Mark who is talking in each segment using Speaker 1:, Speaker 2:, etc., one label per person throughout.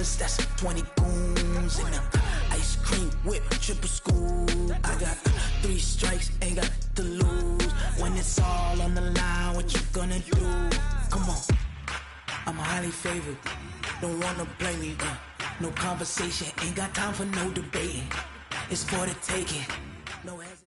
Speaker 1: brothers, that's 20 goons in them. Ice cream whip, triple school. I got 3 strikes, ain't got to lose. When it's all on the line, what you gonna do? Come on, I'm highly favored. Don't wanna blame me, no conversation, ain't got time for no debating. It's for the taking. No hesitation.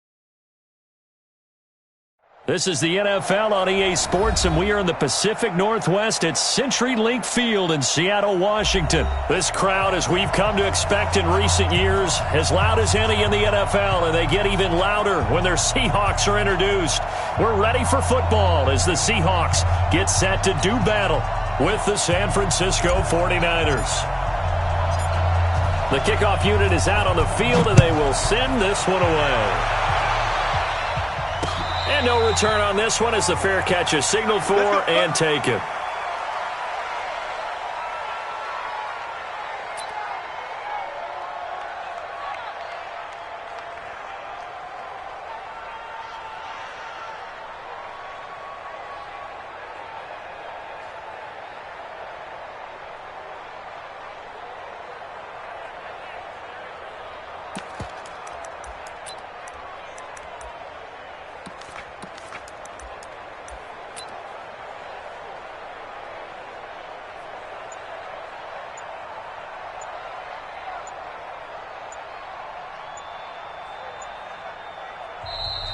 Speaker 2: This is the NFL on EA Sports, and we are in the Pacific Northwest at CenturyLink Field in Seattle, Washington. This crowd, as we've come to expect in recent years, as loud as any in the NFL, and they get even louder when their Seahawks are introduced. We're ready for football as the Seahawks get set to do battle with the San Francisco 49ers. The kickoff unit is out on the field, and they will send this one away. And no return on this one as the fair catch is signaled for and taken.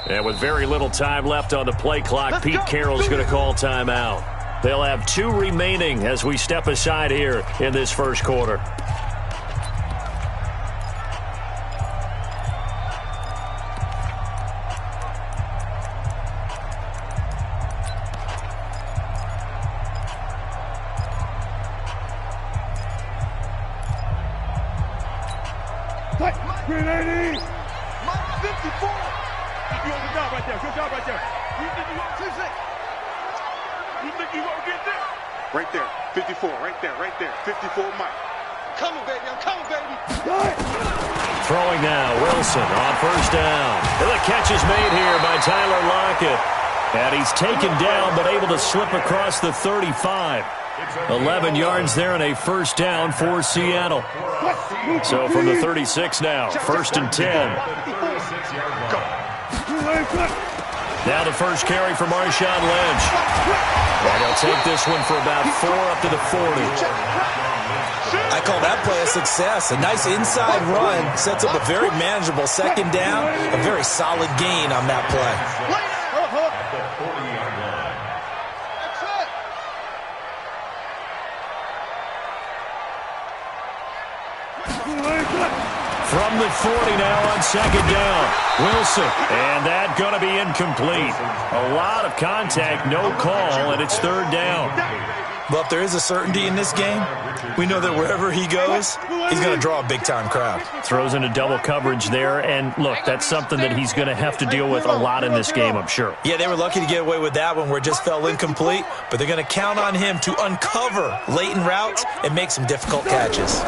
Speaker 2: And with very little time left on the play clock, Pete Carroll's going to call timeout. They'll have 2 remaining as we step aside here in this first quarter.
Speaker 3: Right there, 54, right there, 54, Mike. Coming, baby, I'm coming, baby.
Speaker 2: Throwing now, Wilson on first down. And the catch is made here by Tyler Lockett. And he's taken down but able to slip across the 35. 11 yards there and a first down for Seattle. So from the 36 now, first and 10. Now the first carry for Marshawn Lynch. And he'll take this one for about 4 up to the 40.
Speaker 4: I call that play a success. A nice inside run sets up a very manageable second down. A very solid gain on that play.
Speaker 2: From the 40 now on second down. Wilson. And that going to be incomplete. A lot of contact, no call, and it's third down.
Speaker 4: Well, if there is a certainty in this game, we know that wherever he goes, he's going to draw a big-time crowd.
Speaker 2: Throws into double coverage there, and look, that's something that he's going to have to deal with a lot in this game, I'm sure.
Speaker 4: Yeah, they were lucky to get away with that one where it just fell incomplete, but they're going to count on him to uncover late in routes and make some difficult catches.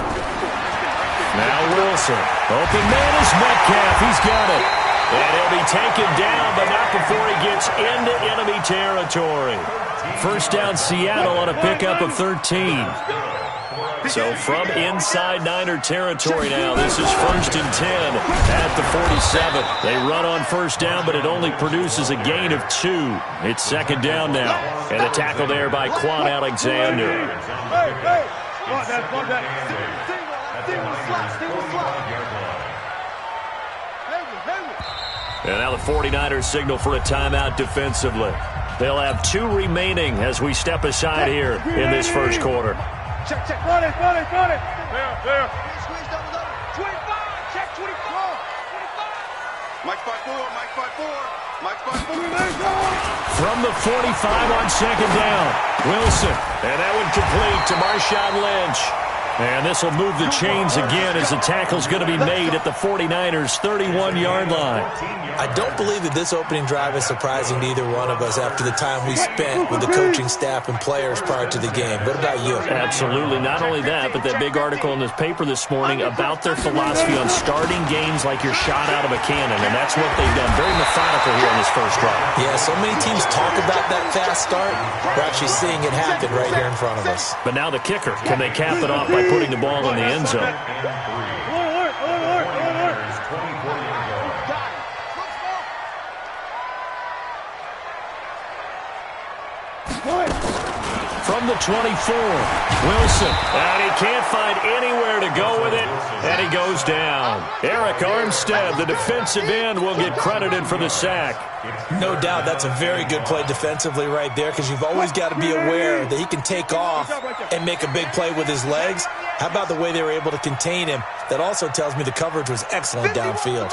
Speaker 2: Now Wilson. Open man is Metcalf. He's got it. And he'll be taken down, but not before he gets into enemy territory. First down Seattle on a pickup of 13. So from inside Niner territory now, this is first and 10 at the 47. They run on first down, but it only produces a gain of 2. It's second down now. And the tackle there by Quan Alexander. And now the 49ers signal for a timeout defensively. They'll have 2 remaining as we step aside here in this first quarter.
Speaker 3: Check, run it. There. Squeeze double. 25, check 24. 25. Mike 5-4.
Speaker 2: From the 45 on second down, Wilson. And that one complete to Marshawn Lynch. And this will move the chains again as the tackle's going to be made at the 49ers' 31-yard line.
Speaker 4: I don't believe that this opening drive is surprising to either one of us after the time we spent with the coaching staff and players prior to the game. What about you?
Speaker 2: Absolutely. Not only that, but that big article in this paper this morning about their philosophy on starting games like you're shot out of a cannon, and that's what they've done. Very methodical here on this first drive.
Speaker 4: Yeah, so many teams talk about that fast start. We're actually seeing it happen right here in front of us.
Speaker 2: But now the kicker. Can they cap it off by by putting the ball in the end zone. From the 24, Wilson, and he can't find anywhere to go with it, and he goes down. Eric Armstead, the defensive end, will get credited for the sack.
Speaker 4: No doubt that's a very good play defensively right there, because you've always got to be aware that he can take off and make a big play with his legs. How about the way they were able to contain him? That also tells me the coverage was excellent downfield.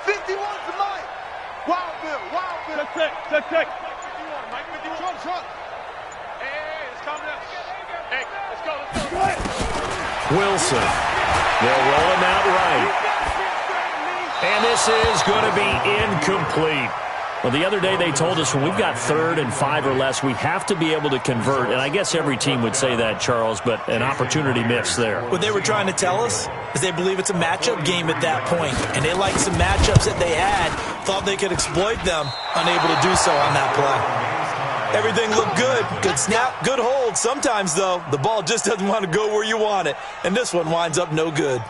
Speaker 3: 51 to Mike. Wild Bill. Check. 51, Mike. 51. Trump. Hey, it's coming up. Hey, let's go.
Speaker 2: Wilson. They'll roll him out right. And this is going to be incomplete. Well, the other day they told us when we've got 3rd and 5 or less, we have to be able to convert. And I guess every team would say that, Charles, but an opportunity missed there.
Speaker 4: What they were trying to tell us is they believe it's a matchup game at that point. And they liked some matchups that they had, thought they could exploit them, unable to do so on that play. Everything looked good. Good snap, good hold. Sometimes, though, the ball just doesn't want to go where you want it. And this one winds up no good.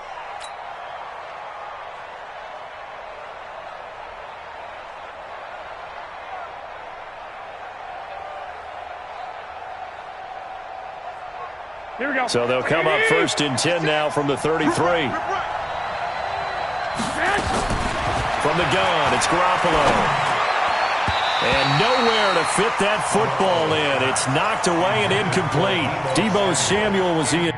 Speaker 3: Here we go.
Speaker 2: So they'll come up 1st and 10 now from the 33. From the gun, it's Garoppolo. And nowhere to fit that football in. It's knocked away and incomplete. Deebo Samuel was in.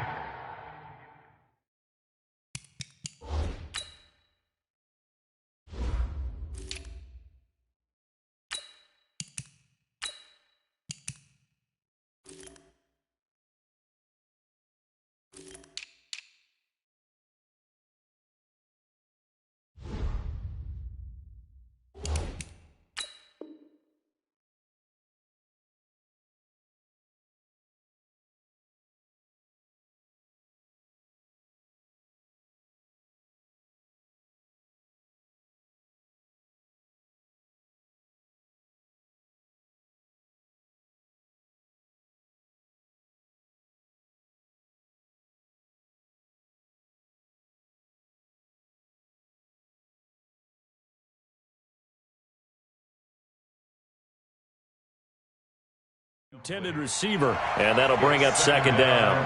Speaker 2: Intended receiver, and that'll bring up 2nd down.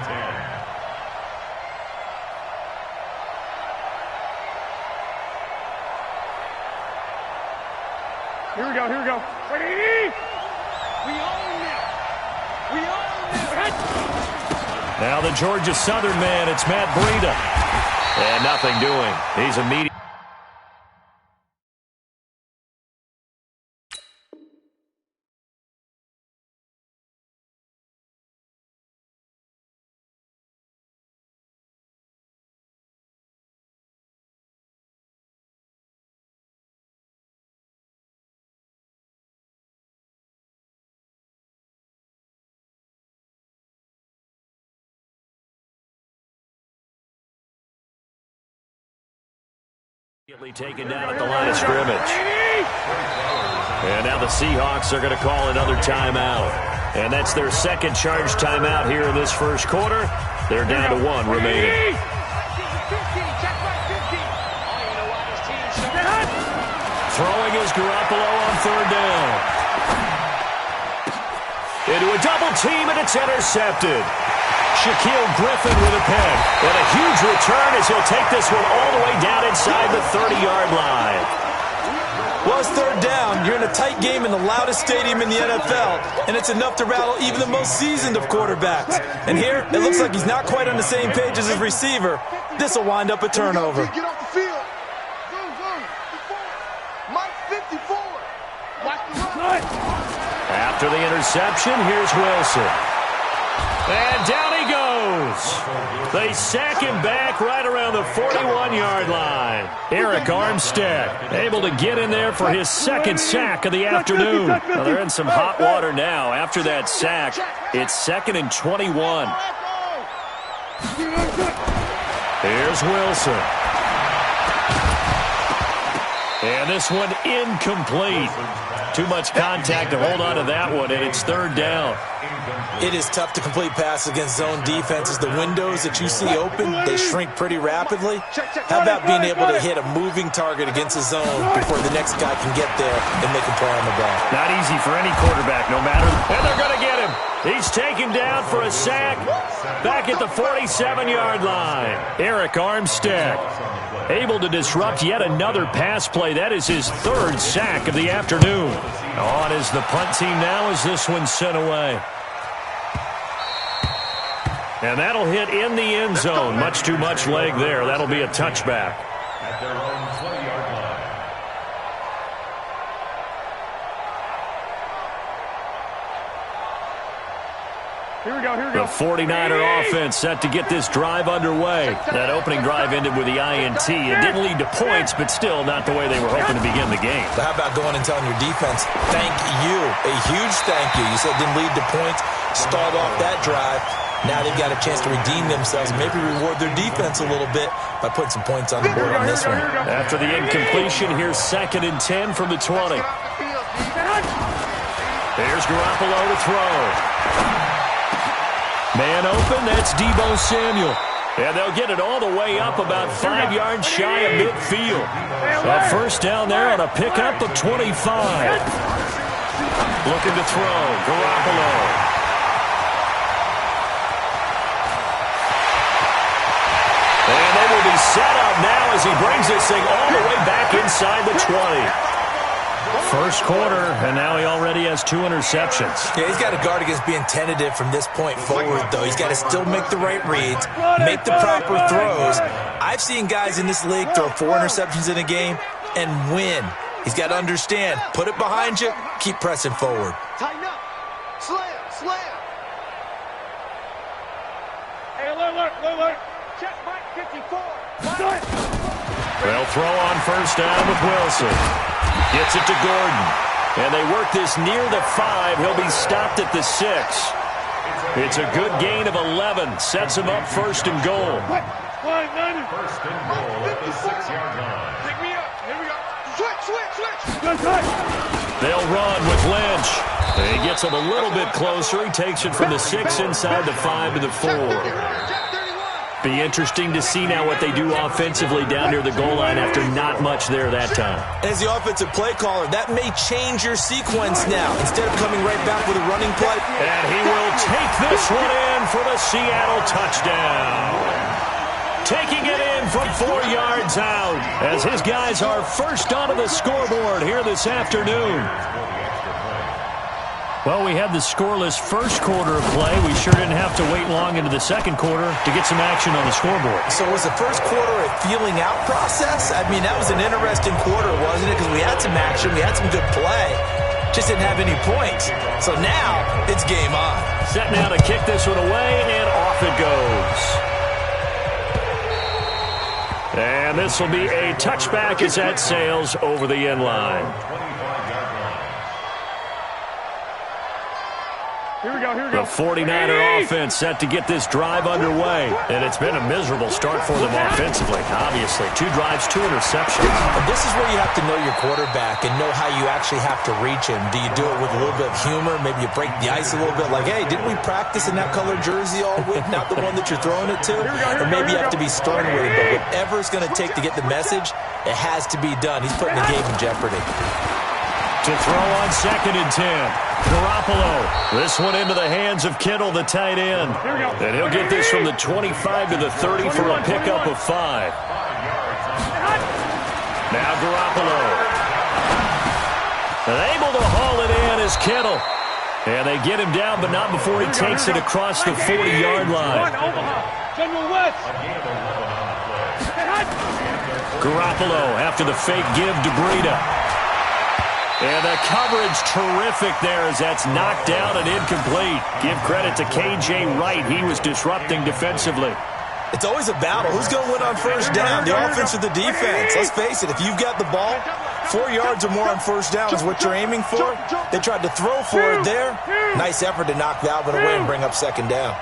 Speaker 3: Here we go. Ready? We own it.
Speaker 2: Now the Georgia Southern man, it's Matt Breida. And nothing doing. He's immediate. Taken down at the line of scrimmage. And now the Seahawks are going to call another timeout. And that's their 2nd charge timeout here in this 1st quarter. They're down to 1 remaining. Throwing is Garoppolo on 3rd down. Into a double team, and it's intercepted. Shaquille Griffin with a pick. And a huge return as he'll take this one all the way down inside the 30-yard line.
Speaker 4: Well, it's 3rd down. You're in a tight game in the loudest stadium in the NFL, and it's enough to rattle even the most seasoned of quarterbacks. And here, it looks like he's not quite on the same page as his receiver. This will wind up a turnover.
Speaker 3: Get off the field. Mike 54.
Speaker 2: After the interception, here's Wilson. And down he goes. They sack him back right around the 41-yard line. Eric Armstead able to get in there for his 2nd sack of the afternoon. Well, they're in some hot water now. After that sack, it's 2nd and 21. Here's Wilson. And this one incomplete. too much contact to hold on to that one, and it's third down.
Speaker 4: It is tough to complete passes against zone defenses. The windows that you see open, they shrink pretty rapidly. How about being able to hit a moving target against a zone before the next guy can get there and make a play on the ball?
Speaker 2: Not easy for any quarterback, no matter. And they're going to get him. He's taken down for a sack back at the 47-yard line. Eric Armstead able to disrupt yet another pass play. That is his third sack of the afternoon. On is the punt team now as this one's sent away. And that'll hit in the end zone. Much too much leg there. That'll be a touchback.
Speaker 5: At their own 20-yard line.
Speaker 3: Here we go.
Speaker 2: The 49er offense set to get this drive underway. That opening drive ended with the INT. It didn't lead to points, but still not the way they were hoping to begin the game.
Speaker 4: But how about going and telling your defense, thank you, a huge thank you. You said it didn't lead to points, stalled off that drive. Now they've got a chance to redeem themselves, maybe reward their defense a little bit by putting some points on the board on this one.
Speaker 2: After the incompletion, here's 2nd and 10 from the 20. There's Garoppolo to throw. Man open, that's Deebo Samuel. And they'll get it all the way up about 5 yards shy of midfield. A first down there on a pickup of 25. Looking to throw, Garoppolo. And they will be set up now as he brings this thing all the way back inside the 20. First quarter, and now he already has 2 interceptions.
Speaker 4: Yeah, he's got to guard against being tentative from this point forward, though. He's got to still make the right reads, make the proper throws. I've seen guys in this league throw 4 interceptions in a game and win. He's got to understand, put it behind you, keep pressing forward.
Speaker 3: Tighten up. Slam. Hey, alert. Check Mike 54.
Speaker 2: They'll throw on first down with Wilson. Gets it to Gordon. And they work this near the 5. He'll be stopped at the 6. It's a good gain of 11. Sets him up first and goal.
Speaker 5: First and goal at the 6-yard line.
Speaker 3: Pick me up. Here we go. Switch.
Speaker 2: They'll run with Lynch. He gets him a little bit closer. He takes it from the 6 inside the 5 to the 4. Be interesting to see now what they do offensively down near the goal line after not much there that time.
Speaker 4: As the offensive play caller, that may change your sequence now. Instead of coming right back with a running play.
Speaker 2: And he will take this one in for the Seattle touchdown. Taking it in from 4 yards out as his guys are first onto the scoreboard here this afternoon. Well, we had the scoreless first quarter of play. We sure didn't have to wait long into the second quarter to get some action on the scoreboard.
Speaker 4: So was the first quarter a feeling out process? I mean, that was an interesting quarter, wasn't it? Because we had some action, we had some good play. Just didn't have any points. So now it's game on.
Speaker 2: Set now to kick this one away, and off it goes. And this will be a touchback as that sails over the end line.
Speaker 3: Here we go.
Speaker 2: The 49er offense set to get this drive underway. And it's been a miserable start for them offensively, obviously. 2 drives, 2 interceptions.
Speaker 4: And this is where you have to know your quarterback and know how you actually have to reach him. Do you do it with a little bit of humor? Maybe you break the ice a little bit like, hey, didn't we practice in that colored jersey all week? Not the one that you're throwing it to? Or maybe you have to be stern with him. But whatever it's going to take to get the message, it has to be done. He's putting the game in jeopardy.
Speaker 2: To throw on 2nd and 10. Garoppolo. This one into the hands of Kittle, the tight end. And he'll get this from the 25 to the 30 for a pickup of 5. Now Garoppolo. Able to haul it in is Kittle. And they get him down, but not before he takes it across the 40-yard line. Garoppolo after the fake give to Breida. And the coverage terrific there as that's knocked down and incomplete. Give credit to K.J. Wright. He was disrupting defensively.
Speaker 4: It's always a battle. Who's going to win on first down, the offense or the defense? Let's face it, if you've got the ball, 4 yards or more on first down is what you're aiming for. They tried to throw for it there. Nice effort to knock Alvin away and bring up second down.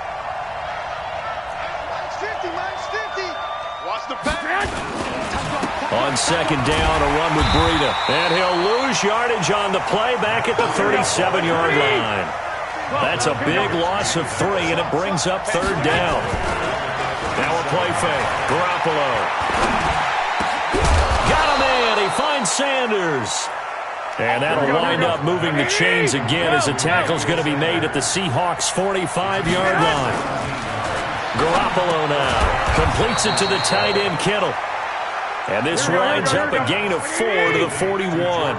Speaker 3: Watch the pass.
Speaker 2: On second down, a run with Breida. And he'll lose yardage on the play back at the 37-yard line. That's a big loss of 3, and it brings up third down. Now a play fake. Garoppolo. Got him in. He finds Sanders. And that'll wind up moving the chains again as a tackle's going to be made at the Seahawks' 45-yard line. Garoppolo now completes it to the tight end, Kittle. And this winds up a gain of 4 to the 41.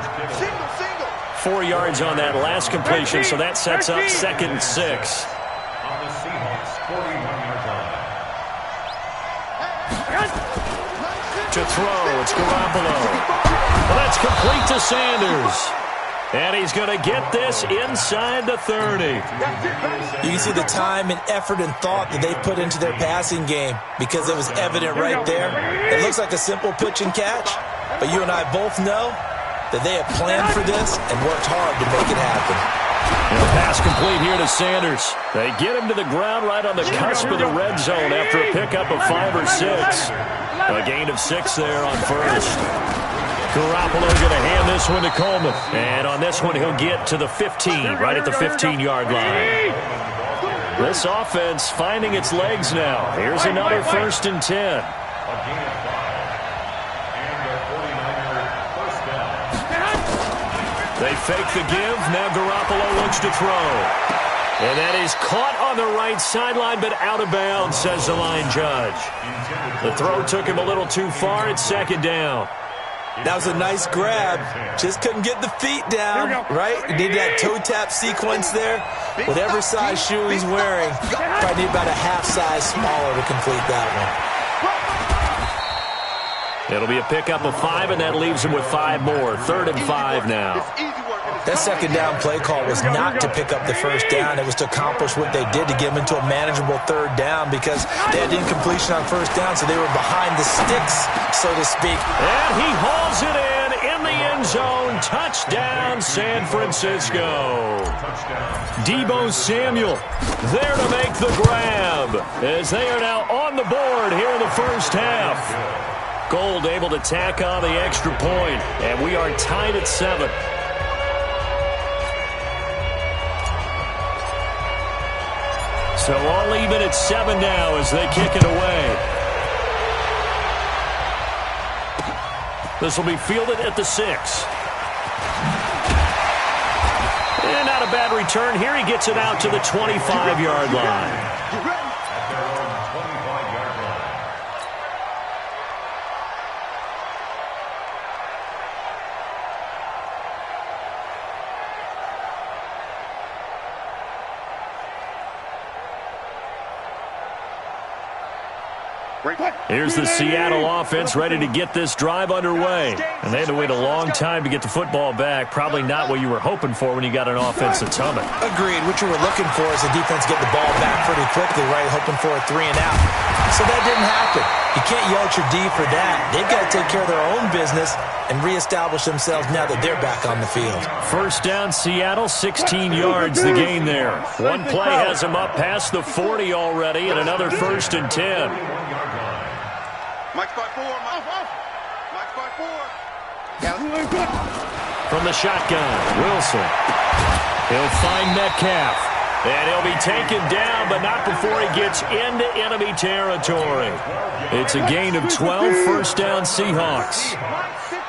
Speaker 2: 4 yards on that last completion, so that sets up 2nd and 6.
Speaker 5: On the Seahawks' 41-yard line.
Speaker 2: To throw, it's Garoppolo. Well, that's complete to Sanders. And he's going to get this inside the 30.
Speaker 4: You can see the time and effort and thought that they put into their passing game because it was evident right there. It looks like a simple pitch and catch, but you and I both know that they have planned for this and worked hard to make it happen.
Speaker 2: And a pass complete here to Sanders. They get him to the ground right on the cusp of the red zone after a pickup of 5 or 6. A gain of 6 there on first. Garoppolo going to hand this one to Coleman. And on this one, he'll get to the 15, right at the 15-yard line. This offense finding its legs now. Here's another 1st and 10.
Speaker 5: A gain of 5. And a 49-yard first down.
Speaker 2: They fake the give. Now Garoppolo looks to throw. And that is caught on the right sideline, but out of bounds, says the line judge. The throw took him a little too far. It's 2nd down.
Speaker 4: That was a nice grab. Just couldn't get the feet down, right? You need that toe tap sequence there. Whatever size shoe he's wearing, probably need about a half size smaller to complete that
Speaker 2: one. It'll be a pickup of 5, and that leaves him with 5 more. 3rd and 5 now.
Speaker 4: That 2nd down play call was not to pick up the 1st down. It was to accomplish what they did to get them into a manageable 3rd down because they had incompletion on 1st down, so they were behind the sticks, so to speak.
Speaker 2: And he hauls it in the end zone. Touchdown, San Francisco. Deebo Samuel there to make the grab as they are now on the board here in the first half. Gold able to tack on the extra point, and we are tied at 7. So all even at 7 now as they kick it away. This will be fielded at the 6. And not a bad return here. He gets it out to the 25-yard line. Here's the Seattle offense ready to get this drive underway. And they had to wait a long time to get the football back. Probably not what you were hoping for when you got an offense that's humming.
Speaker 4: Agreed. What you were looking for is the defense get the ball back pretty quickly, right? Hoping for a 3 and out. So that didn't happen. You can't yell at your D for that. They've got to take care of their own business and reestablish themselves now that they're back on the field.
Speaker 2: First down, Seattle, 16 yards the gain there. One play has them up past the 40 already, and another 1st and 10.
Speaker 3: Mike's by 4. Mike's by 4.
Speaker 2: From the shotgun, Wilson. He'll find Metcalf. And he'll be taken down, but not before he gets into enemy territory. It's a gain of 12, first down Seahawks.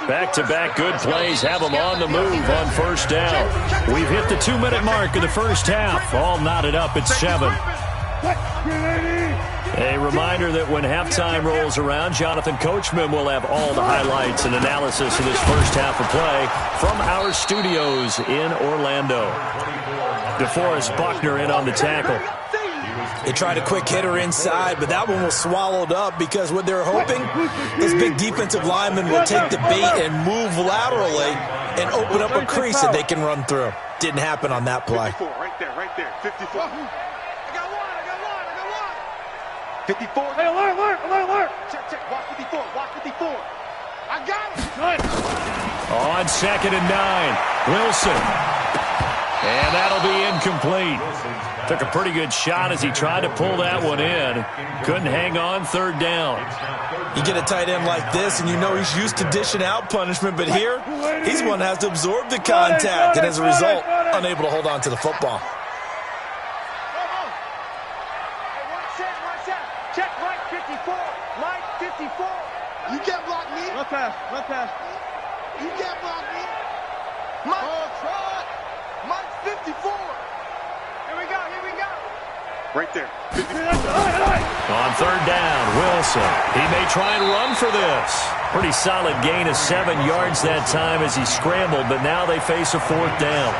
Speaker 2: Back-to-back good plays have them on the move on first down. We've hit the 2-minute mark of the first half. All knotted up at 7. A reminder that when halftime rolls around, Jonathan Coachman will have all the highlights and analysis of this first half of play from our studios in Orlando. DeForest Buckner in on the tackle.
Speaker 4: They tried a quick hitter inside, but that one was swallowed up because what they're hoping, this big defensive lineman will take the bait and move laterally and open up a crease that they can run through. Didn't happen on that play.
Speaker 3: 54, right there, 54. I got one. 54. Hey, alert. Check. Watch 54. I got it.
Speaker 2: On 2nd and 9, Wilson. And that'll be incomplete. Took a pretty good shot as he tried to pull that one in. Couldn't hang on third down.
Speaker 4: You get a tight end like this, and you know he's used to dishing out punishment, but here, he's the one that has to absorb the contact, and as a result, unable to hold on to the football.
Speaker 3: Check Mike 54. Mike 54. You can't block me. Run pass. Run pass. You can't block me. Mike. Oh, try. Mike 54. Here we go. Here we go. Right there.
Speaker 2: On third down, Wilson. He may try and run for this. Pretty solid gain of 7 yards that time as he scrambled, but now they face a fourth down.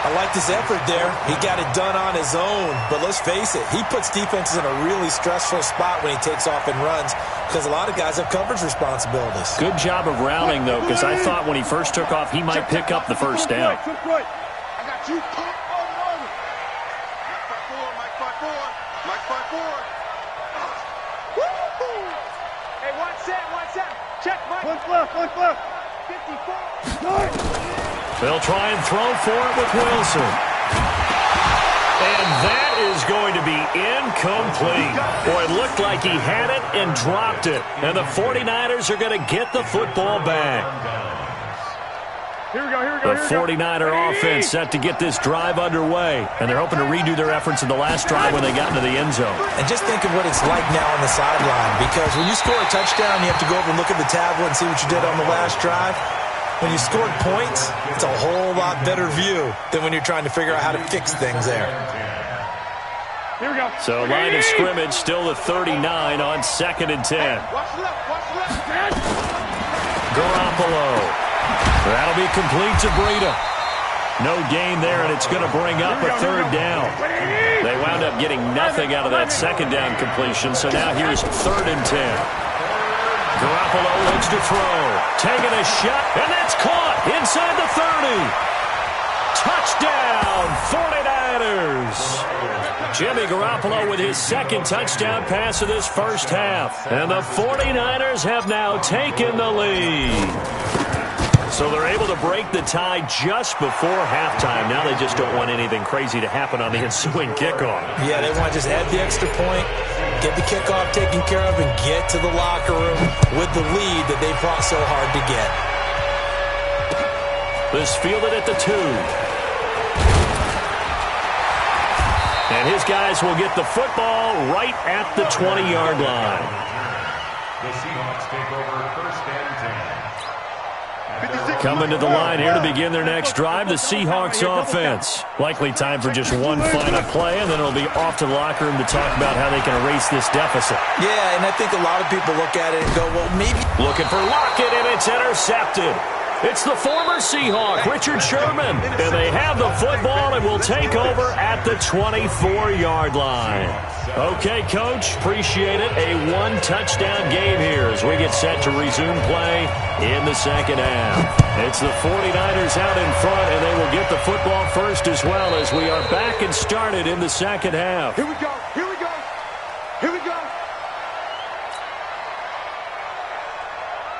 Speaker 4: I like his effort there. He got it done on his own. But let's face it, he puts defenses in a really stressful spot when he takes off and runs because a lot of guys have coverage responsibilities.
Speaker 2: Good job of rounding, though, because I thought when he first took off, he might pick up the first down.
Speaker 3: I got you. Mike 54. Mike 54. Woo-hoo. Hey, watch that. Check Mike. One left. 54.
Speaker 2: They'll try and throw for it with Wilson. And that is going to be incomplete. Boy, it looked like he had it and dropped it. And the 49ers are going to get the football back.
Speaker 3: Here we go.
Speaker 2: The 49er offense set to get this drive underway. And they're hoping to redo their efforts in the last drive when they got into the end zone.
Speaker 4: And just think of what it's like now on the sideline. Because when you score a touchdown, you have to go over and look at the tablet and see what you did on the last drive. When you scored points, it's a whole lot better view than when you're trying to figure out how to fix things there.
Speaker 3: Here we go.
Speaker 2: So line of scrimmage still at 39 on 2nd and 10.
Speaker 3: Watch left.
Speaker 2: Garoppolo. That'll be complete to Breida. No gain there, and it's going to bring up a third down. They wound up getting nothing out of that second down completion, so now here's 3rd and 10. Garoppolo looks to throw. Taking a shot, and that's caught inside the 30. Touchdown, 49ers. Jimmy Garoppolo with his second touchdown pass of this first half. And the 49ers have now taken the lead. So they're able to break the tie just before halftime. Now they just don't want anything crazy to happen on the ensuing kickoff.
Speaker 4: Yeah, they want to just add the extra point, get the kickoff taken care of, and get to the locker room with the lead that they fought so hard to get.
Speaker 2: This fielded at the 2. And his guys will get the football right at the 20-yard line.
Speaker 5: The Seahawks take over 1st and 10.
Speaker 2: Coming to the line here to begin their next drive, the Seahawks offense. Likely time for just one final play, and then it'll be off to the locker room to talk about how they can erase this deficit.
Speaker 4: Yeah, and I think a lot of people look at it and go, well, maybe.
Speaker 2: Looking for Lockett, and it's intercepted. It's the former Seahawk, Richard Sherman, and they have the football and will take over at the 24-yard line. Okay, Coach, appreciate it. A one-touchdown game here as we get set to resume play in the second half. It's the 49ers out in front, and they will get the football first as well as we are back and started in the second half.
Speaker 3: Here we go. Here we go. Here we go.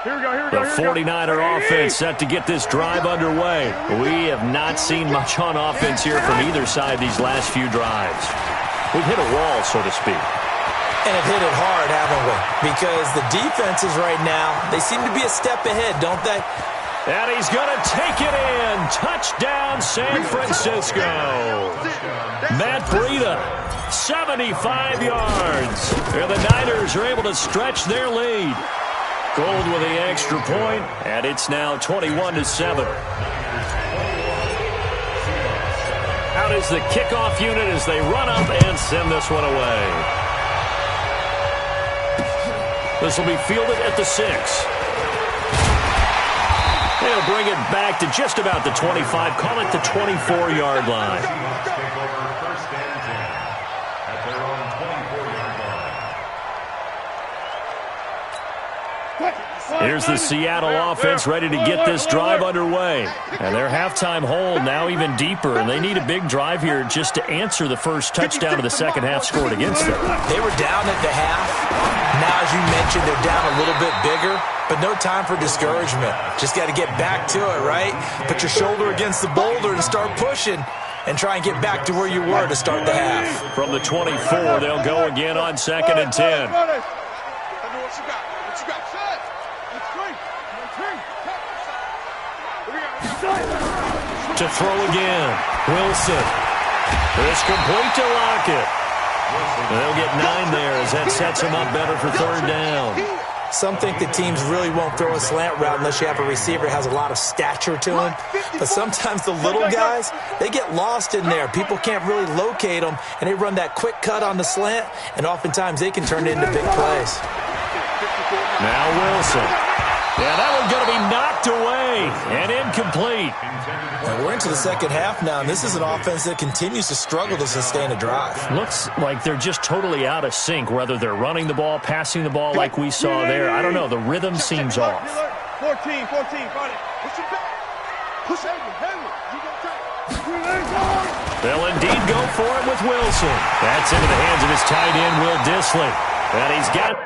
Speaker 2: The 49er offense set to get this drive underway. We have not seen much on offense here from either side these last few drives. We've hit a wall, so to speak.
Speaker 4: And have hit it hard, haven't we? Because the defenses right now, they seem to be a step ahead, don't they?
Speaker 2: And he's going to take it in. Touchdown, San Francisco. Matt Breida, 75 yards. And the Niners are able to stretch their lead. Gold with the extra point, and it's now 21-7. Out is the kickoff unit as they run up and send this one away. This will be fielded at the 6. They'll bring it back to just about the 25, call it the 24-yard line.
Speaker 5: Take over 1st and 10 at their own 24-yard line.
Speaker 2: Here's the Seattle offense ready to get this drive underway. And their halftime hold now even deeper, and they need a big drive here just to answer the first touchdown of the second half scored against them.
Speaker 4: They were down at the half. Now, as you mentioned, they're down a little bit bigger, but no time for discouragement. Just got to get back to it, right? Put your shoulder against the boulder and start pushing. and try and get back to where you were to start the half.
Speaker 2: From the 24, they'll go again on 2nd and 10. To throw again. Wilson. It's complete to Lockett. They'll get 9 there as that sets them up better for 3rd down.
Speaker 4: Some think the teams really won't throw a slant route unless you have a receiver that has a lot of stature to him. But sometimes the little guys, they get lost in there. People can't really locate them, and they run that quick cut on the slant, and oftentimes they can turn it into big plays.
Speaker 2: Now Wilson. Yeah, that one's going to be knocked away and incomplete.
Speaker 4: And we're into the second half now, and this is an offense that continues to struggle to sustain a drive.
Speaker 2: Looks like they're just totally out of sync, whether they're running the ball, passing the ball like we saw there. I don't know. The rhythm seems off.
Speaker 3: 14, got it. Push it back. Push it.
Speaker 2: They'll indeed go for it with Wilson. That's into the hands of his tight end, Will Dissly. And he's got...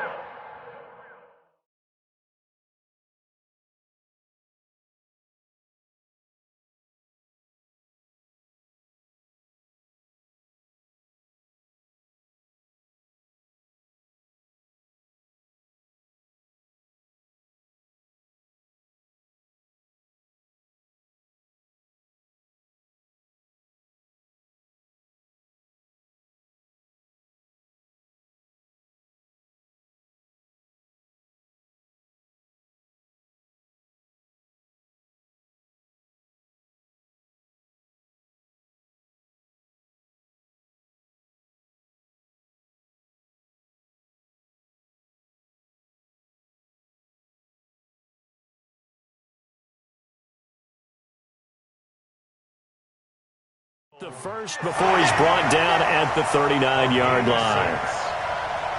Speaker 2: The first before he's brought down at the 39-yard line.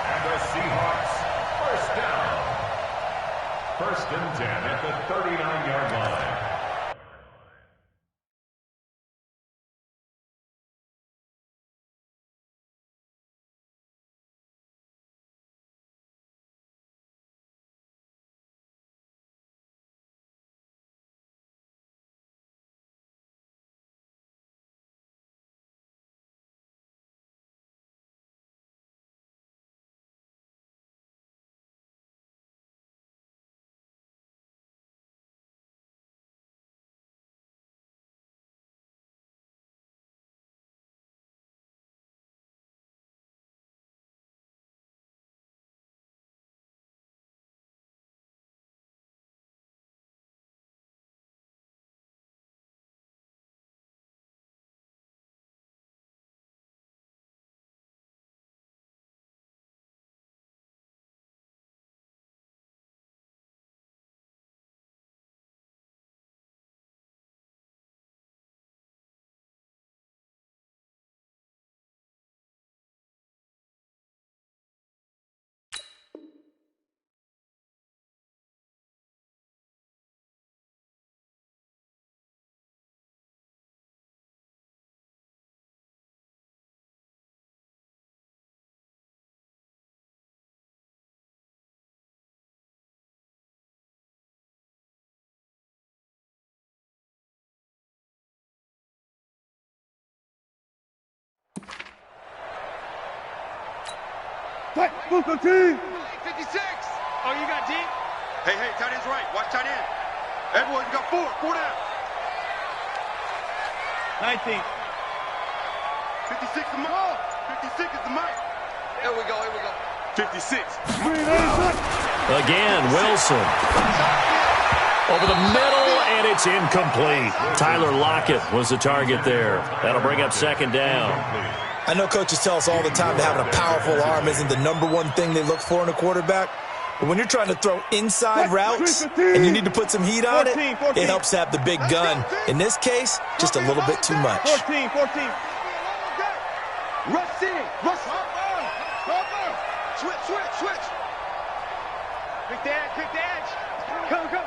Speaker 5: And the Seahawks, 1st down. 1st and 10 at the 39-yard line.
Speaker 3: Tight, move the team. 56. Oh, you got deep? Hey, tight end's right. Watch tight end. Edward, you got 4 down. 19. 56 is the mic. 56 is the mic. Here we go. 56.
Speaker 2: Again, Wilson. Over the middle, and it's incomplete. Tyler Lockett was the target there. That'll bring up 2nd down.
Speaker 4: I know coaches tell us all the time that having a powerful arm isn't the #1 thing they look for in a quarterback. But when you're trying to throw inside routes and you need to put some heat on it, it helps to have the big gun. In this case, just a little bit too much.
Speaker 3: 14. Rush city. Rush. Switch. Quick dash. Go.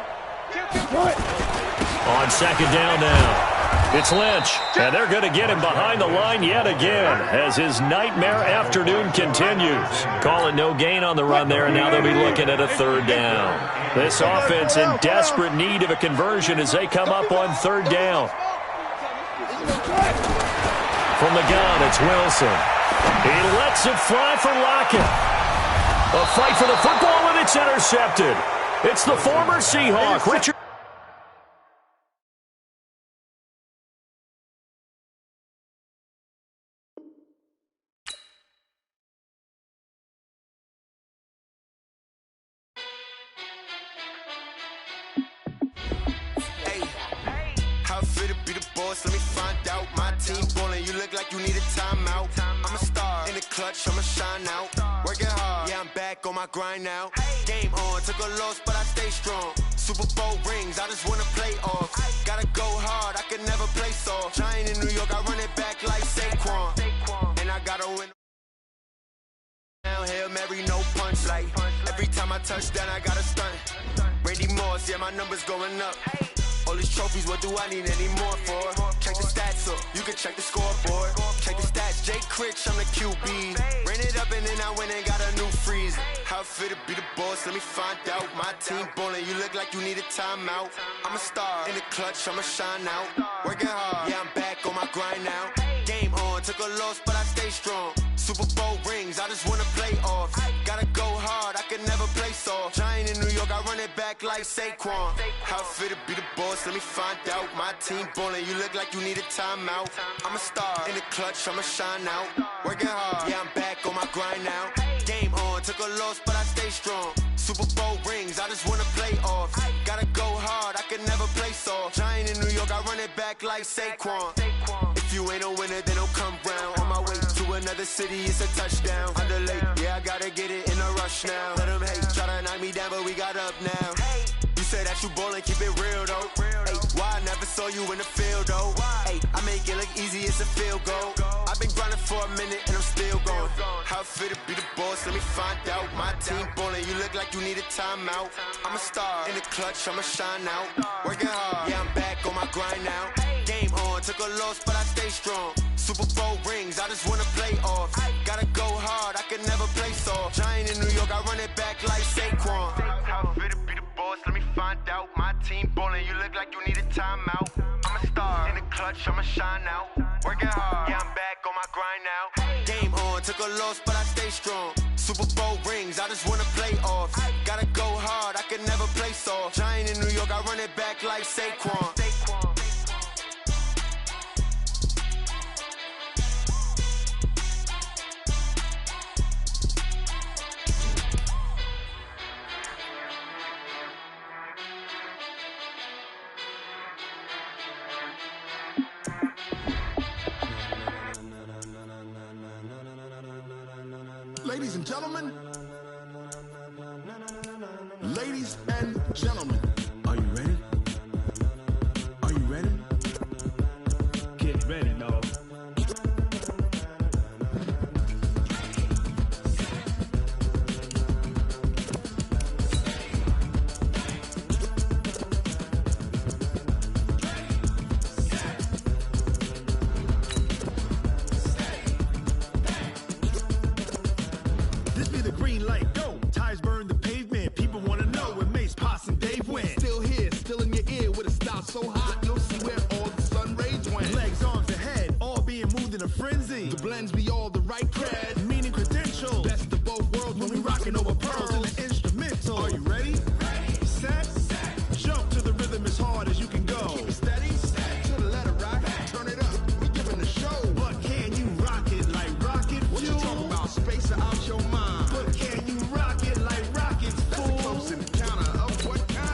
Speaker 2: On 2nd down now. It's Lynch, and they're going to get him behind the line yet again as his nightmare afternoon continues. Calling no gain on the run there, and now they'll be looking at a 3rd down. This offense in desperate need of a conversion as they come up on 3rd down. From the gun, it's Wilson. He lets it fly for Lockett. A fight for the football, and it's intercepted. It's the former Seahawk, Richard.
Speaker 6: Let me find out. My team ballin', you look like you need a timeout. I'm a star in the clutch, I'ma shine out. Working hard, yeah, I'm back on my grind now. Game on, took a loss, but I stay strong. Super Bowl rings, I just wanna play off. Gotta go hard, I can never play soft. Giant in New York, I run it back like Saquon. And I gotta win. Hail Mary, no punch. Like every time I touch down, I gotta stunt. Randy Moss, yeah, my numbers going up. All these trophies, what do I need any more for? Check the stats up, you can check the scoreboard. Check the stats, Jake Critch, I'm the QB. Ran it up and then I went and got a new freeze. How it fit to be the boss, let me find out. My team ballin', you look like you need a timeout. I'm a star in the clutch, I'ma shine out. Working hard, yeah, I'm back on my grind now. Game on, took a loss, but I stay strong. Super Bowl rings, I just wanna play off. Gotta go hard, I can never play soft. Giant in New York, I run it back like Saquon. How it fit to be the boss, let me find out. My team ballin', you look like you need a timeout. I'm a star in the clutch, I'ma shine out. Working hard, yeah, I'm back on my grind now. Game on, took a loss, but I stay strong. Super Bowl rings, I just wanna play off. Gotta go hard, I can never play soft. Giant in New York, I run it back like Saquon. If you ain't a winner, then don't come round. On my way to another city, it's a touchdown. Underlay, yeah, I gotta get it in a rush now. Let them hate, try to knock me down, but we got up now. You say that you ballin', keep it real though. Hey, why I never saw you in the field though? Hey, I make it look easy, it's a field goal. I've been grinding for a minute and I'm still going. How it fit to be the boss, let me find out. My team ballin', you look like you need a timeout. I'm a star in the clutch, I'ma shine out. Working hard, yeah, I'm back on my grind now. Game on, took a loss, but I stay strong. Super Bowl rings, I just wanna play off. Gotta go hard, I can never play soft. Giant in New York, I run it back like Saquon. How it fit to be the boss, let me find out. My team ballin', you look like you need a timeout. I'm a star in the clutch, I'ma shine out. Working hard, yeah, I'm back on my grind now. Game on, took a loss, but I stay strong. Super Bowl rings, I just wanna play off. Gotta go hard, I can never play soft. Giant in New York, I run it back like Saquon.
Speaker 7: Ladies and gentlemen, ladies and gentlemen, are you ready? Are you ready? Get ready, dog.
Speaker 8: So hot, you'll see where all the sun rays went. Legs, arms, ahead, all being moved in a frenzy. The blends be all the right cred, meaning credentials. Best of both worlds when we rockin' over pearls in the instrumental. Are you ready? Ready. Set. Jump to the rhythm as hard as you can go. Keep it steady. To the letter rock. Turn it up. We giving the show. But can you rock it like rocket fuel? What you talking about? Space out your mind. But can you rock it like rockets fuel? That's a close encounter of what kind?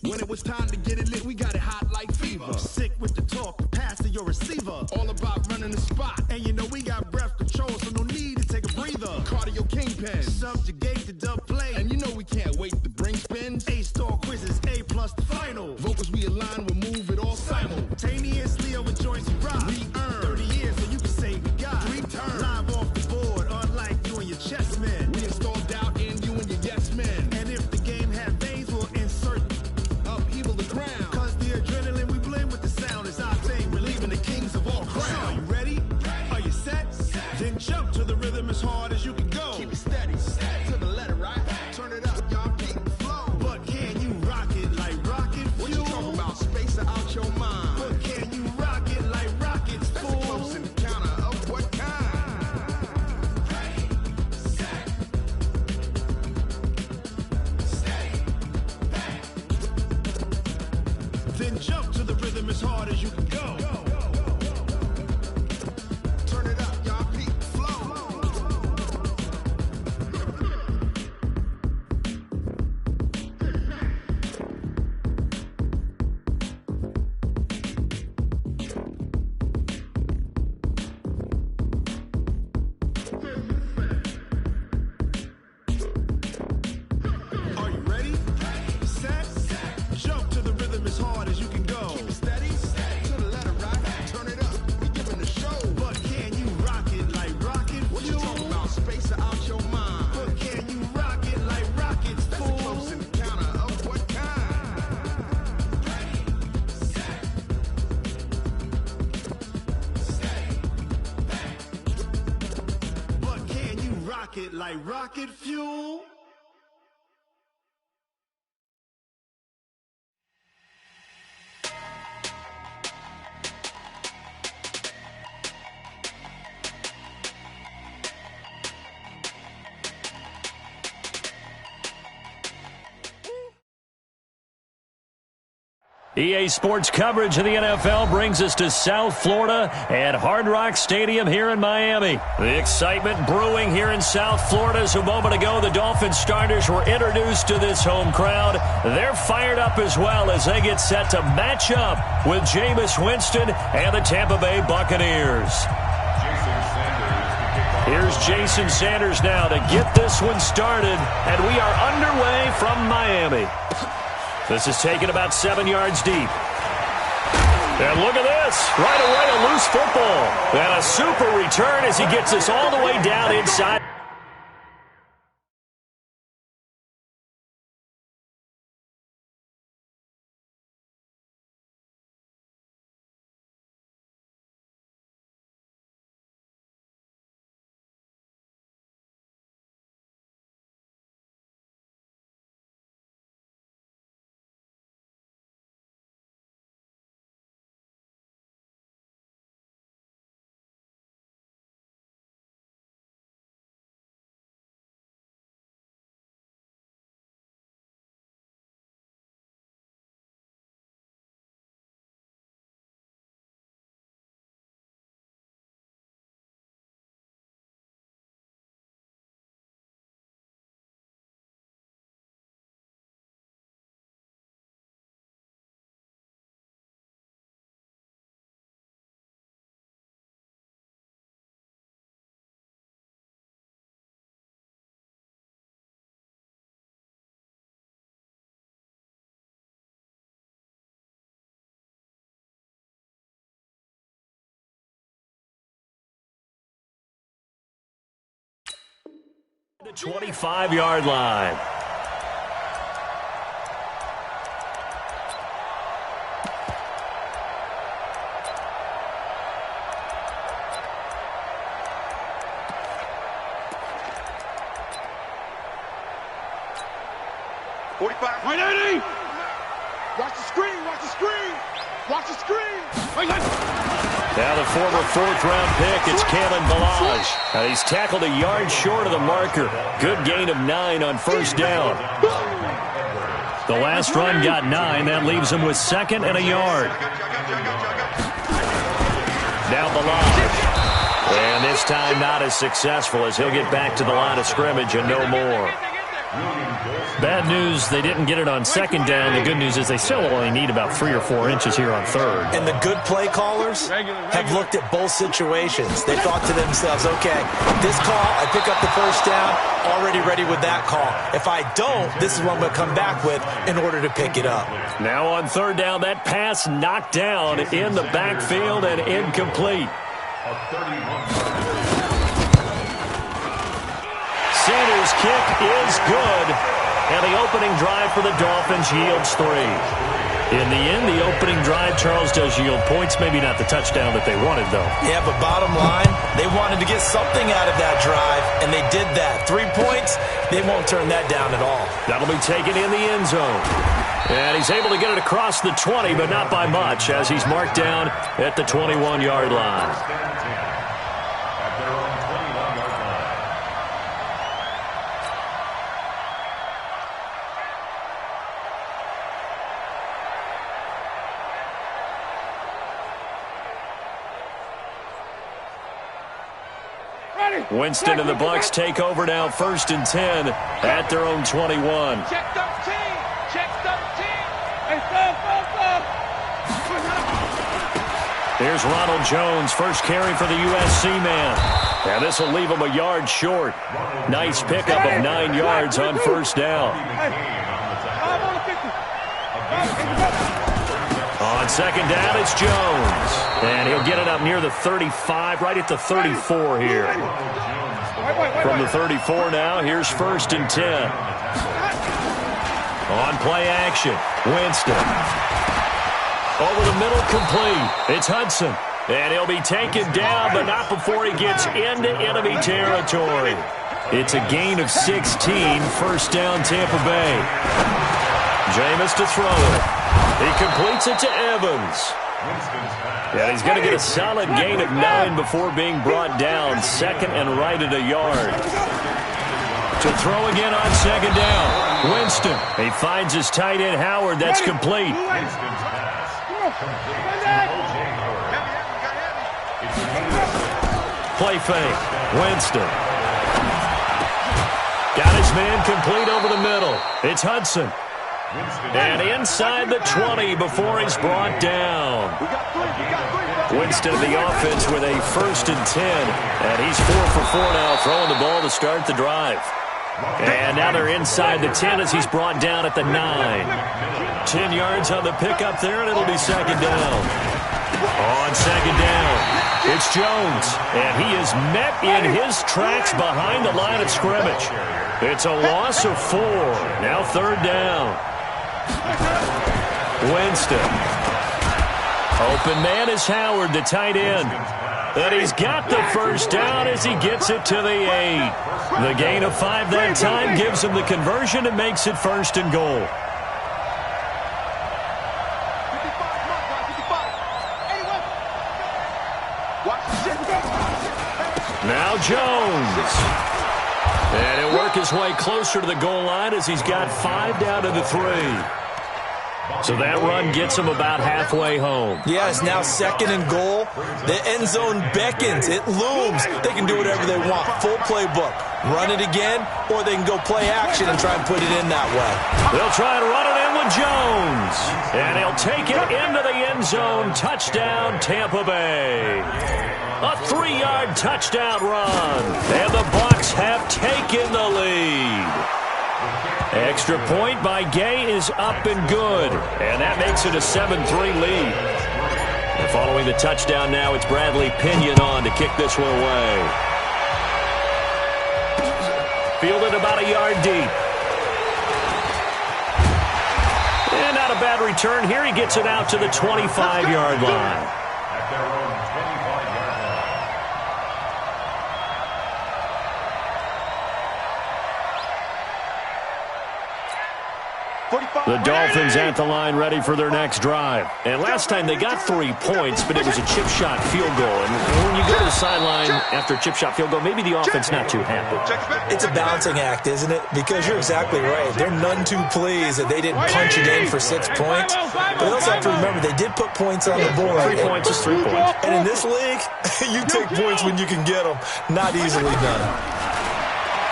Speaker 8: When it was time to get it lit, we got it hot like fever. Sick with the talk, pass to your receiver. All about running the spot. And you know we got breath control, so no need to take a breather. Cardio kingpin, subjugate the dub play. And you know we can't wait to bring spins. A-star quizzes, A+ the final. Vocals we align, we'll move it all simultaneously over joints we rock. We earn 30 years, so you can say we got 3 turns. Live off the board, unlike you and your chess men. We install doubt in you and your yes men. And if the game had veins, we'll insert upheaval the ground. Cause the adrenaline we blend with the sound is our thing, relieving the kings of all crowns. rocket like rocket fuel.
Speaker 2: EA Sports coverage of the NFL brings us to South Florida at Hard Rock Stadium here in Miami. The excitement brewing here in South Florida as a moment ago the Dolphins starters were introduced to this home crowd. They're fired up as well as they get set to match up with Jameis Winston and the Tampa Bay Buccaneers. Here's Jason Sanders now to get this one started, and we are underway from Miami. This is taken about 7 yards deep. And look at this. Right away, a loose football. And a super return as he gets us all the way down inside. The 25-yard line.
Speaker 3: Wait, Eddie! Watch the screen, watch the screen! Watch the screen! Wait.
Speaker 2: Now the former fourth-round pick, it's Kalen Ballage. He's tackled a yard short of the marker. Good gain of 9 on first down. The last run got 9. That leaves him with 2nd and a yard. Now Ballage. And this time not as successful as he'll get back to the line of scrimmage and no more.
Speaker 9: Bad news, they didn't get it on 2nd down. The good news is they still only need about 3 or 4 inches here on 3rd.
Speaker 4: And the good play callers have looked at both situations. They thought to themselves, okay, this call, I pick up the first down, already ready with that call. If I don't, this is what I'm going to come back with in order to pick it up.
Speaker 2: Now on 3rd down, that pass knocked down in the backfield and incomplete. Sanders' kick is good, and the opening drive for the Dolphins yields 3. In the end, the opening drive, Charles, does yield points. Maybe not the touchdown that they wanted, though.
Speaker 4: Yeah, but bottom line, they wanted to get something out of that drive, and they did that. 3 points, they won't turn that down at all.
Speaker 2: That'll be taken in the end zone. And he's able to get it across the 20, but not by much, as he's marked down at the 21-yard line. Winston and the Bucs take over now, 1st and 10 at their own 21.
Speaker 3: Check 13! Check 13! Hey,
Speaker 2: Here's Ronald Jones, first carry for the USC man. And this will leave him a yard short. Nice pickup of 9 yards on 1st down. On 2nd down, it's Jones. And he'll get it up near the 35, right at the 34 here. From the 34 now, here's 1st and 10. On play action, Winston. Over the middle, complete. It's Hudson. And he'll be taken down, but not before he gets into enemy territory. It's a gain of 16, first down Tampa Bay. Jameis to throw it. He completes it to Evans. Yeah, he's going to get a solid gain of 9 before being brought down. Second and right at a yard. To throw again on second down. Winston. He finds his tight end Howard. That's complete. Play fake. Winston. Got his man complete over the middle. It's Hudson. And inside the 20 before he's brought down. Winston of the offense with a 1st and 10. And he's 4 for 4 now, throwing the ball to start the drive. And now they're inside the 10 as he's brought down at the 9. 10 yards on the pickup there, and it'll be second down. On second down, it's Jones. And he is met in his tracks behind the line of scrimmage. It's a loss of 4. Now third down. Winston. Open man is Howard, the tight end. And he's got the first down as he gets it to the 8. The gain of 5 that time gives him the conversion and makes it 1st and goal. Now Jones. And he'll work his way closer to the goal line as he's got 5 down to the 3. So that run gets him about halfway home.
Speaker 4: Yeah, it's now 2nd and goal. The end zone beckons. It looms. They can do whatever they want. Full playbook. Run it again, or they can go play action and try and put it in that way.
Speaker 2: They'll try and run it in with Jones. And he'll take it into the end zone. Touchdown, Tampa Bay. A 3-yard touchdown run. And the Bucs have taken the lead. Extra point by Gay is up and good. And that makes it a 7-3 lead. And following the touchdown now, it's Bradley Pinion on to kick this one away. Fielded about a yard deep. And not a bad return here. He gets it out to the 25-yard line. The Dolphins at the line ready for their next drive. And last time they got 3 points, but it was a chip shot field goal. And when you go to the sideline after a chip shot field goal, maybe the offense not too happy.
Speaker 4: It's a balancing act, isn't it? Because you're exactly right. They're none too pleased that they didn't punch it in for 6 points. But they also have to remember they did put points on the board.
Speaker 2: 3 points is 3 points.
Speaker 4: And in this league, you take points when you can get them. Not easily done.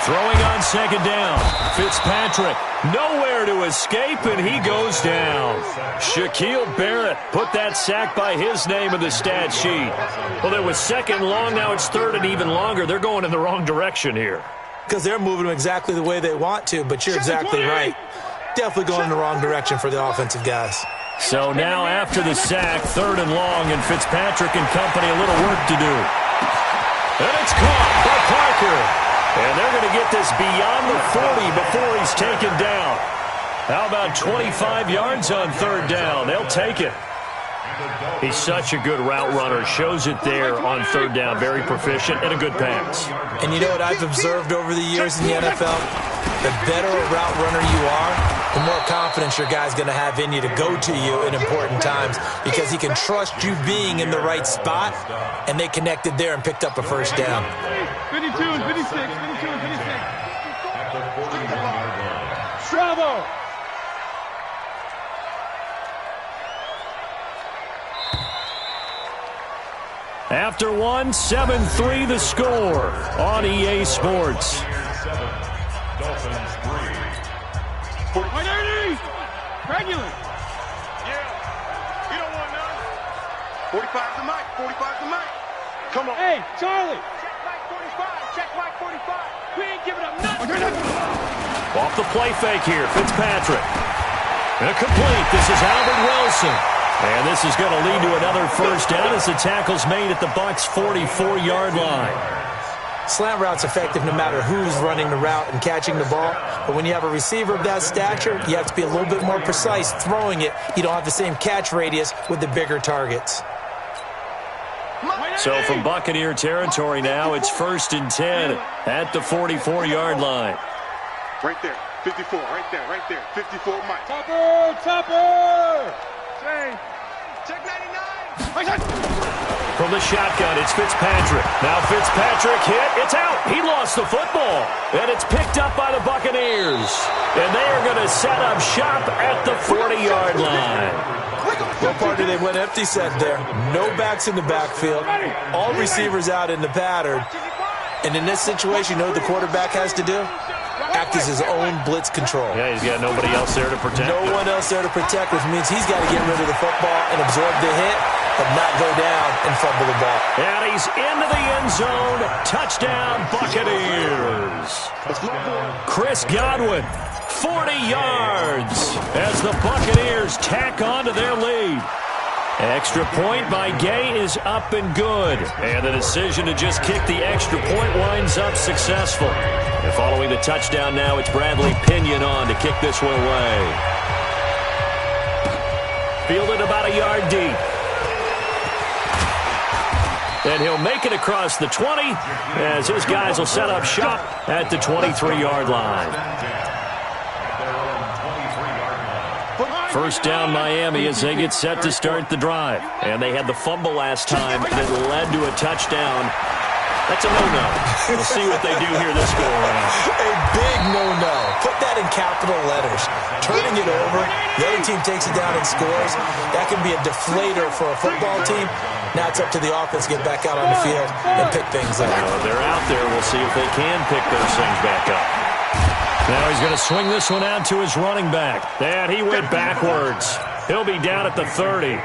Speaker 2: Throwing on second down. Fitzpatrick nowhere to escape, and he goes down. Shaquille Barrett put that sack by his name in the stat sheet. Well, it was 2nd long. Now it's 3rd and even longer. They're going in the wrong direction here.
Speaker 4: Because they're moving them exactly the way they want to, but you're exactly right. Definitely going in the wrong direction for the offensive guys.
Speaker 2: So now after the sack, 3rd and long, and Fitzpatrick and company a little work to do. And it's caught by Parker. And they're going to get this beyond the 40 before he's taken down. How about 25 yards on 3rd down? They'll take it. He's such a good route runner. Shows it there on 3rd down. Very proficient and a good pass.
Speaker 4: And you know what I've observed over the years in the NFL? The better a route runner you are, the more confidence your guy's going to have in you to go to you in important times because he can trust you being in the right spot, and they connected there and picked up a first down.
Speaker 3: 52 and 56, 52 and 56. Bravo!
Speaker 2: After 7-3 the score on EA Sports.
Speaker 3: Regular. Yeah. You don't want none. 45's the mic. 45's the mic. Come on. Hey, Charlie. Check mic 45. Check mic 45. We ain't giving up nothing.
Speaker 2: Off the play fake here, Fitzpatrick. And complete. This is Albert Wilson. And this is going to lead to another first down as the tackle's made at the Bucs' 44-yard line.
Speaker 4: Slant route's effective no matter who's running the route and catching the ball. But when you have a receiver of that stature, you have to be a little bit more precise throwing it. You don't have the same catch radius with the bigger targets.
Speaker 2: So from Buccaneer territory now, it's 1st and 10 at the 44-yard line.
Speaker 3: Right there, 54, right there, 54, Mike. Topper! Check 99!
Speaker 2: From the shotgun, it's Fitzpatrick. Now Fitzpatrick hit. It's out. He lost the football. And it's picked up by the Buccaneers. And they are going to set up shop at the 40-yard line.
Speaker 4: Well, partner, they went empty set there. No backs in the backfield. All receivers out in the pattern. And in this situation, you know what the quarterback has to do? Act as his own blitz control.
Speaker 2: Yeah, he's got nobody else there to protect.
Speaker 4: No one else there to protect, which means he's got to get rid of the football and absorb the hit, but not go down and fumble the ball.
Speaker 2: And he's into the end zone. Touchdown, Buccaneers. Chris Godwin, 40 yards as the Buccaneers tack on to their lead. Extra point by Gay is up and good. And the decision to just kick the extra point winds up successful. And following the touchdown now, it's Bradley Pinion on to kick this one away. Fielded about a yard deep. And he'll make it across the 20 as his guys will set up shop at the 23-yard line. First down Miami as they get set to start the drive. And they had the fumble last time that led to a touchdown. That's a no-no. We'll see what they do here this go-around.
Speaker 4: A big no-no. Put that in capital letters. Turning it over, the other team takes it down and scores. That can be a deflator for a football team. Now it's up to the offense to get back out on the field and pick things up.
Speaker 2: They're out there. We'll see if they can pick those things back up. Now he's going to swing this one out to his running back. And he went backwards. He'll be down at the 30.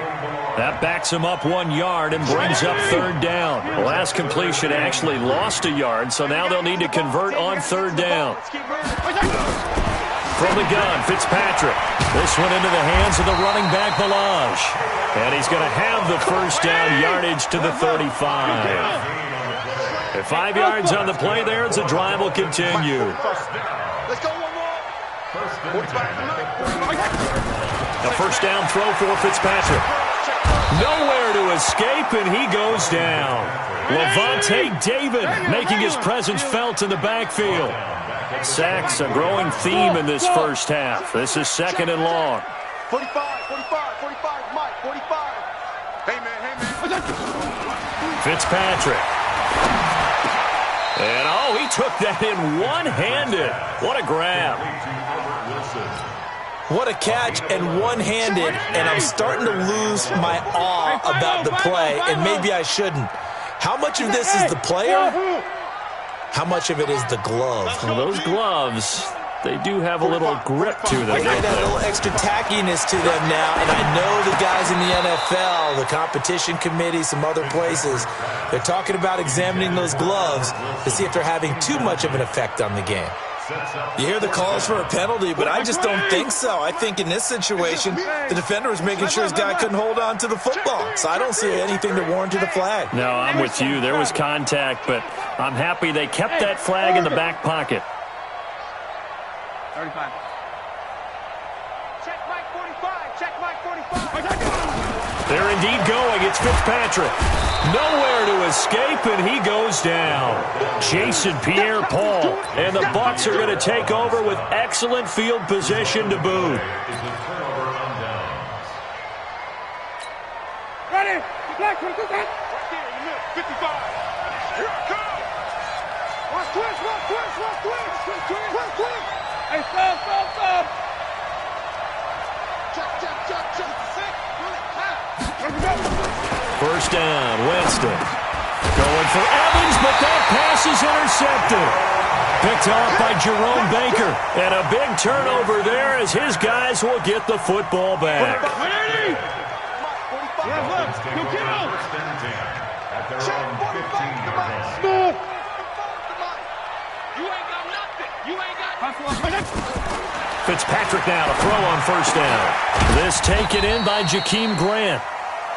Speaker 2: That backs him up 1 yard and brings up third down. The last completion actually lost a yard, so now they'll need to convert on third down. From the gun, Fitzpatrick. This one into the hands of the running back, Balaj. And he's going to have the first down yardage to the 35. At 5 yards on the play there as the drive will continue.
Speaker 3: Let's go one more.
Speaker 2: A first down throw for Fitzpatrick. Nowhere to escape, and he goes down. Levante David making his presence felt in the backfield. Sacks, a growing theme in this first half. This is second and long.
Speaker 3: 45, Mike, 45. Hey, man.
Speaker 2: Fitzpatrick. And, oh, he took that in one-handed. What a grab.
Speaker 4: What a catch and one-handed, and I'm starting to lose my awe about the play, and maybe I shouldn't. How much of this is the player? How much of it is the glove?
Speaker 2: Well, those gloves, they do have a little grip to them.
Speaker 4: They got a little extra tackiness to them now, and I know the guys in the NFL, the competition committee, some other places, they're talking about examining those gloves to see if they're having too much of an effect on the game. You hear the calls for a penalty, but I just don't think so. I think in this situation, the defender was making sure his guy couldn't hold on to the football. So I don't see anything that warranted a flag.
Speaker 2: No, I'm with you. There was contact, but I'm happy they kept that flag in the back pocket.
Speaker 3: 35. Check Mike 45. Check Mike 45.
Speaker 2: They're indeed going. It's Fitzpatrick. Nowhere to escape, and he goes down. Jason Pierre-Paul. And the Bucs are going to take over with excellent field position to boot.
Speaker 3: Ready? Black, right there, in the middle. 55. Here it comes. Watch twist. Hey, stop. Check.
Speaker 2: First down, Winston. Going for Evans, but that pass is intercepted. Picked off by Jerome Baker. And a big turnover there as his guys will get the football back. Fitzpatrick now to throw on first down. This taken in by Jakeem Grant.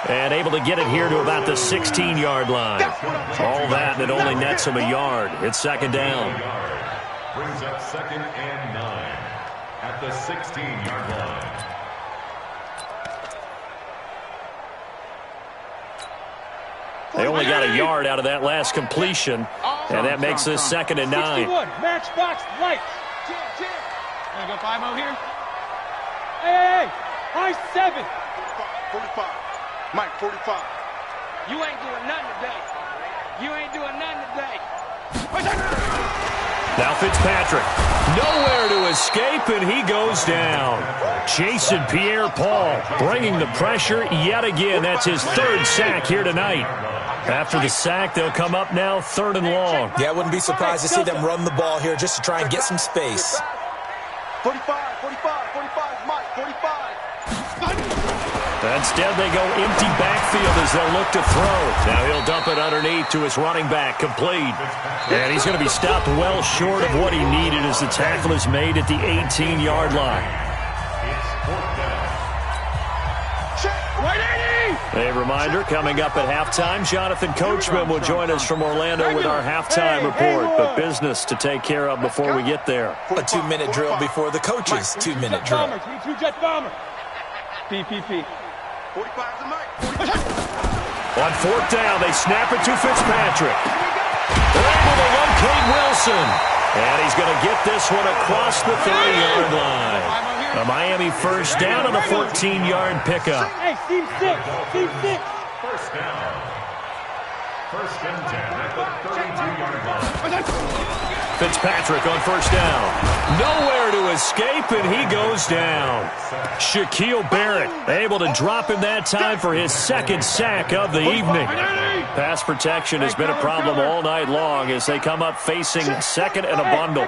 Speaker 2: And able to get it here to about the 16-yard line. All that, and it only nets him a yard. It's second down.
Speaker 5: Brings up 2nd and 9 at the 16-yard line.
Speaker 9: They only got a yard out of that last completion, and that makes this 2nd and 9.
Speaker 3: 61, matchbox, light. Wanna go 5-0 here? Hey, high 7.
Speaker 8: 45. Mike, 45.
Speaker 3: You ain't doing nothing today. You ain't doing nothing today.
Speaker 2: Now Fitzpatrick, nowhere to escape, and he goes down. Jason Pierre-Paul bringing the pressure yet again. That's his 3rd sack here tonight. After the sack, they'll come up now 3rd and long.
Speaker 4: Yeah, I wouldn't be surprised to see them run the ball here just to try and get some space.
Speaker 8: 45, Mike, 45.
Speaker 2: Instead, they go empty backfield as they'll look to throw. Now he'll dump it underneath to his running back, complete. And he's going to be stopped well short of what he needed as the tackle is made at the 18-yard line. A reminder, coming up at halftime, Jonathan Coachman will join us from Orlando with our halftime report, but business to take care of before we get there.
Speaker 4: A 2-minute drill before the coach's 2-minute drill.
Speaker 3: Two-jet bomber. PPP.
Speaker 8: 45 to Mike.
Speaker 2: On 4th down, they snap it to Fitzpatrick. They're able to locate Wilson. And he's going to get this one across the 30-yard line. A Miami 1st down on a 14-yard pickup.
Speaker 3: Hey, team 6. Team 6.
Speaker 5: 1st down. 1st and 10 at the 32-yard line.
Speaker 2: Fitzpatrick on 1st down. Nowhere to escape, and he goes down. Shaquille Barrett able to drop him that time for his 2nd sack of the evening. Pass protection has been a problem all night long as they come up facing 2nd and a bundle.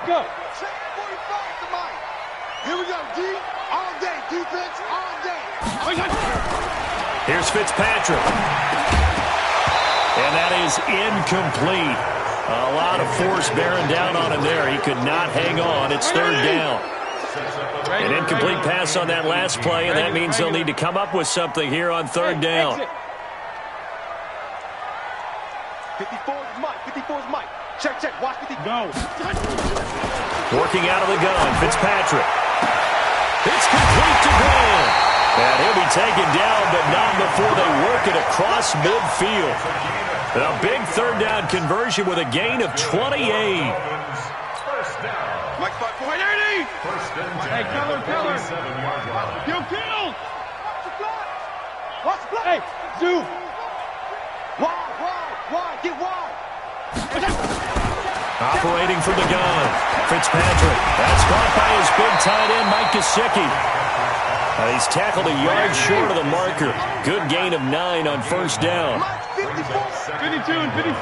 Speaker 8: Here we go, D. All day. Defense, all day.
Speaker 2: Here's Fitzpatrick. And that is incomplete. A lot of force bearing down on him there. He could not hang on. It's 3rd down. An incomplete pass on that last play, and that means they'll need to come up with something here on 3rd down.
Speaker 8: 54 is Mike. 54 is Mike. Check. Watch 50.
Speaker 3: Go.
Speaker 2: Working out of the gun, Fitzpatrick. It's complete to Graham. And he'll be taken down, but not before they work it across midfield. A big 3rd down conversion with a gain of 28.
Speaker 5: 1st down.
Speaker 8: Mike, 5-4.
Speaker 5: 1st and 10
Speaker 3: Hey,
Speaker 5: at the 37-yard line.
Speaker 3: Kill.
Speaker 8: Watch the play.
Speaker 3: Hey, Zoo.
Speaker 8: Wide. Get wide.
Speaker 2: Operating from the gun, Fitzpatrick. That's caught by his big tight end, Mike Gesicki. He's tackled a yard short of the marker. Good gain of 9 on 1st down.
Speaker 3: 52 and 56.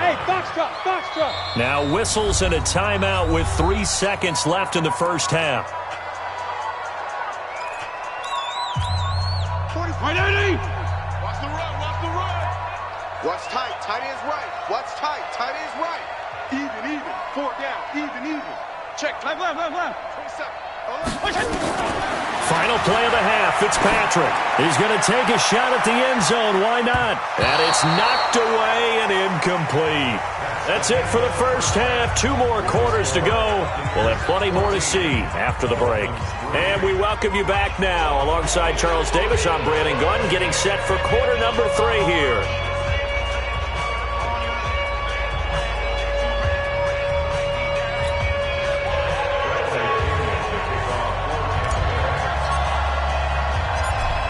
Speaker 3: Hey, Foxtrot.
Speaker 2: Now whistles and a timeout with 3 seconds left in the 1st half.
Speaker 8: 180. Watch the run. Watch tight. Tight end's right. Watch tight. Tight end's right. Even. 4 down. Even. Check. Left. 27.
Speaker 2: Final play of the half, Fitzpatrick. He's going to take a shot at the end zone. Why not? And it's knocked away and incomplete. That's it for the 1st half. 2 more quarters to go. We'll have plenty more to see after the break. And we welcome you back now. Alongside Charles Davis, I'm Brandon Gunn, getting set for quarter number 3 here.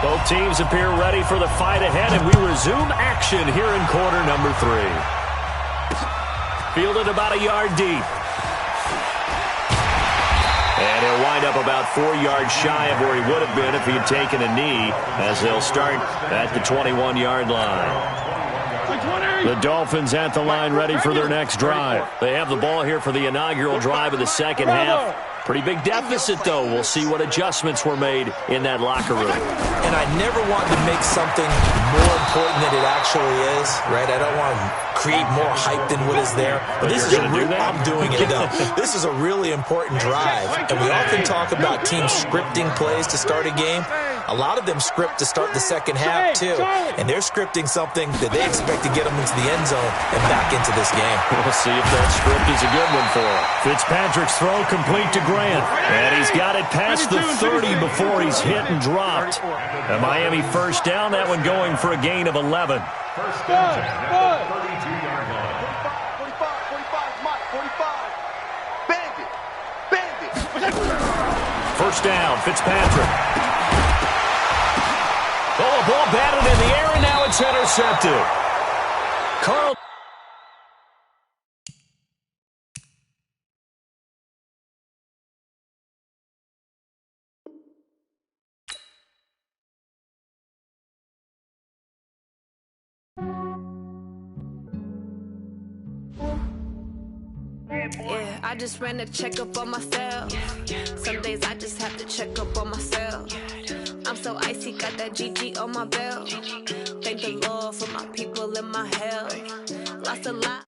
Speaker 2: Both teams appear ready for the fight ahead, and we resume action here in quarter number 3. Fielded about a yard deep. And he'll wind up about 4 yards shy of where he would have been if he had taken a knee, as they'll start at the 21-yard line. The Dolphins at the line ready for their next drive. They have the ball here for the inaugural drive of the 2nd half. Pretty big deficit, though. We'll see what adjustments were made in that locker room.
Speaker 4: And I never want to make something more important than it actually is, right? I don't want to create more hype than what is there. But this is I'm doing it, though. This is a really important drive. And we often talk about teams scripting plays to start a game. A lot of them script to start the second half, too. And they're scripting something that they expect to get them into the end zone and back into this game.
Speaker 2: We'll see if that script is a good one for him. Fitzpatrick's throw complete to Grant. And he's got it past the 30 before he's hit and dropped. A Miami first down, that one going for a gain of 11.
Speaker 5: First and 10 at the 32-yard line.
Speaker 3: 45, Mike, 45. Bandit.
Speaker 2: First down, Fitzpatrick. Oh, a ball batted in the air, and now it's intercepted. Carl.
Speaker 10: Yeah, I just ran a checkup on myself. Some days I just have to check up on myself. I'm so icy, got that GG on my belt. Thank the Lord for my people and my health. Lost a lot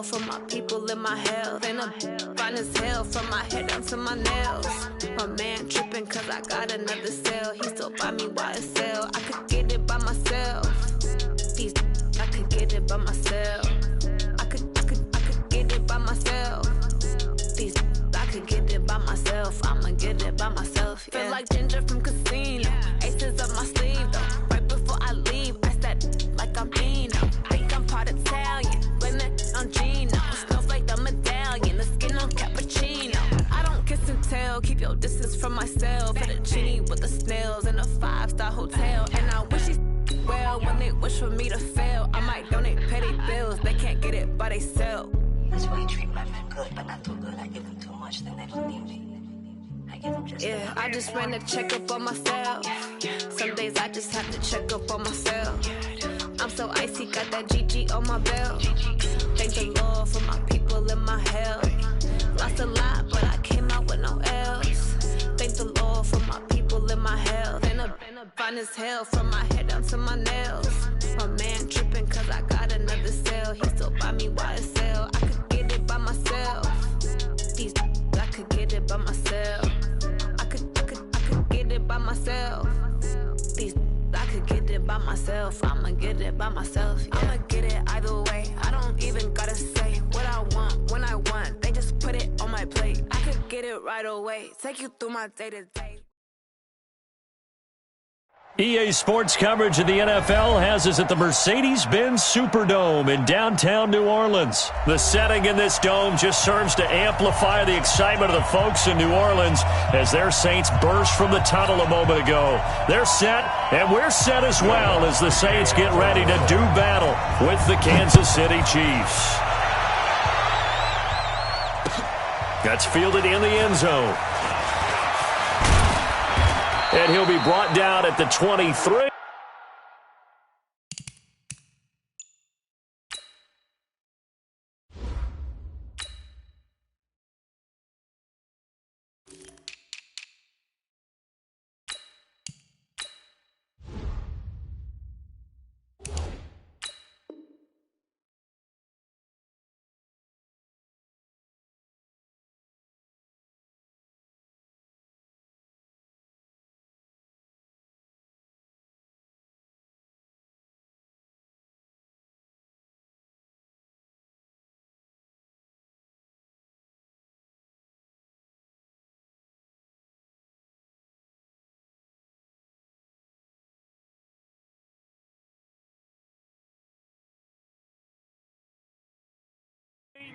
Speaker 10: for my people in my health. And I'm fine as hell from my head down to my nails. My man tripping cause I got another cell. He still buy me YSL. I could get it by myself. I could get it by myself. I could get it by myself. I could get it by myself. I'ma get it by myself. Yeah. Feel like Ginger from Casino. Aces up my sleeve though. Right before I leave, I step like I'm Dino. Think I'm part Italian. Blame it on Gino. Snowflake the medallion. The skin on cappuccino. I don't kiss and tell. Keep your distance from myself. Hit a genie with the snails in a 5-star hotel. And I wish he well when they wish for me to fail. I might donate petty bills. They can't get it by they sell.
Speaker 11: That's why you treat my men good, but not too good. I give them too much, then they don't need me. I give them just
Speaker 10: yeah, I just ran a checkup on myself. Some days I just have to check up on myself. I'm so icy, got that GG on my belt. Thank the Lord for my people and my health. Lost a lot, but I came out with no L's. Thank the Lord for my people and my health. And I'm fine as hell from my head down to my nails. My man tripping cause I got another cell. He still buy me YSL. I could get it by myself. I could get it by myself. I could get it by myself. I could get it by myself. I'ma get it by myself. Yeah. I'ma get it either way. I don't even gotta say what I want when I want. They just put it on my plate. I could get it right away. Take you through my day-to-day.
Speaker 2: EA Sports coverage of the NFL has us at the Mercedes-Benz Superdome in downtown New Orleans. The setting in this dome just serves to amplify the excitement of the folks in New Orleans as their Saints burst from the tunnel a moment ago. They're set, and we're set as well as the Saints get ready to do battle with the Kansas City Chiefs. That's fielded in the end zone. And he'll be brought down at the 23.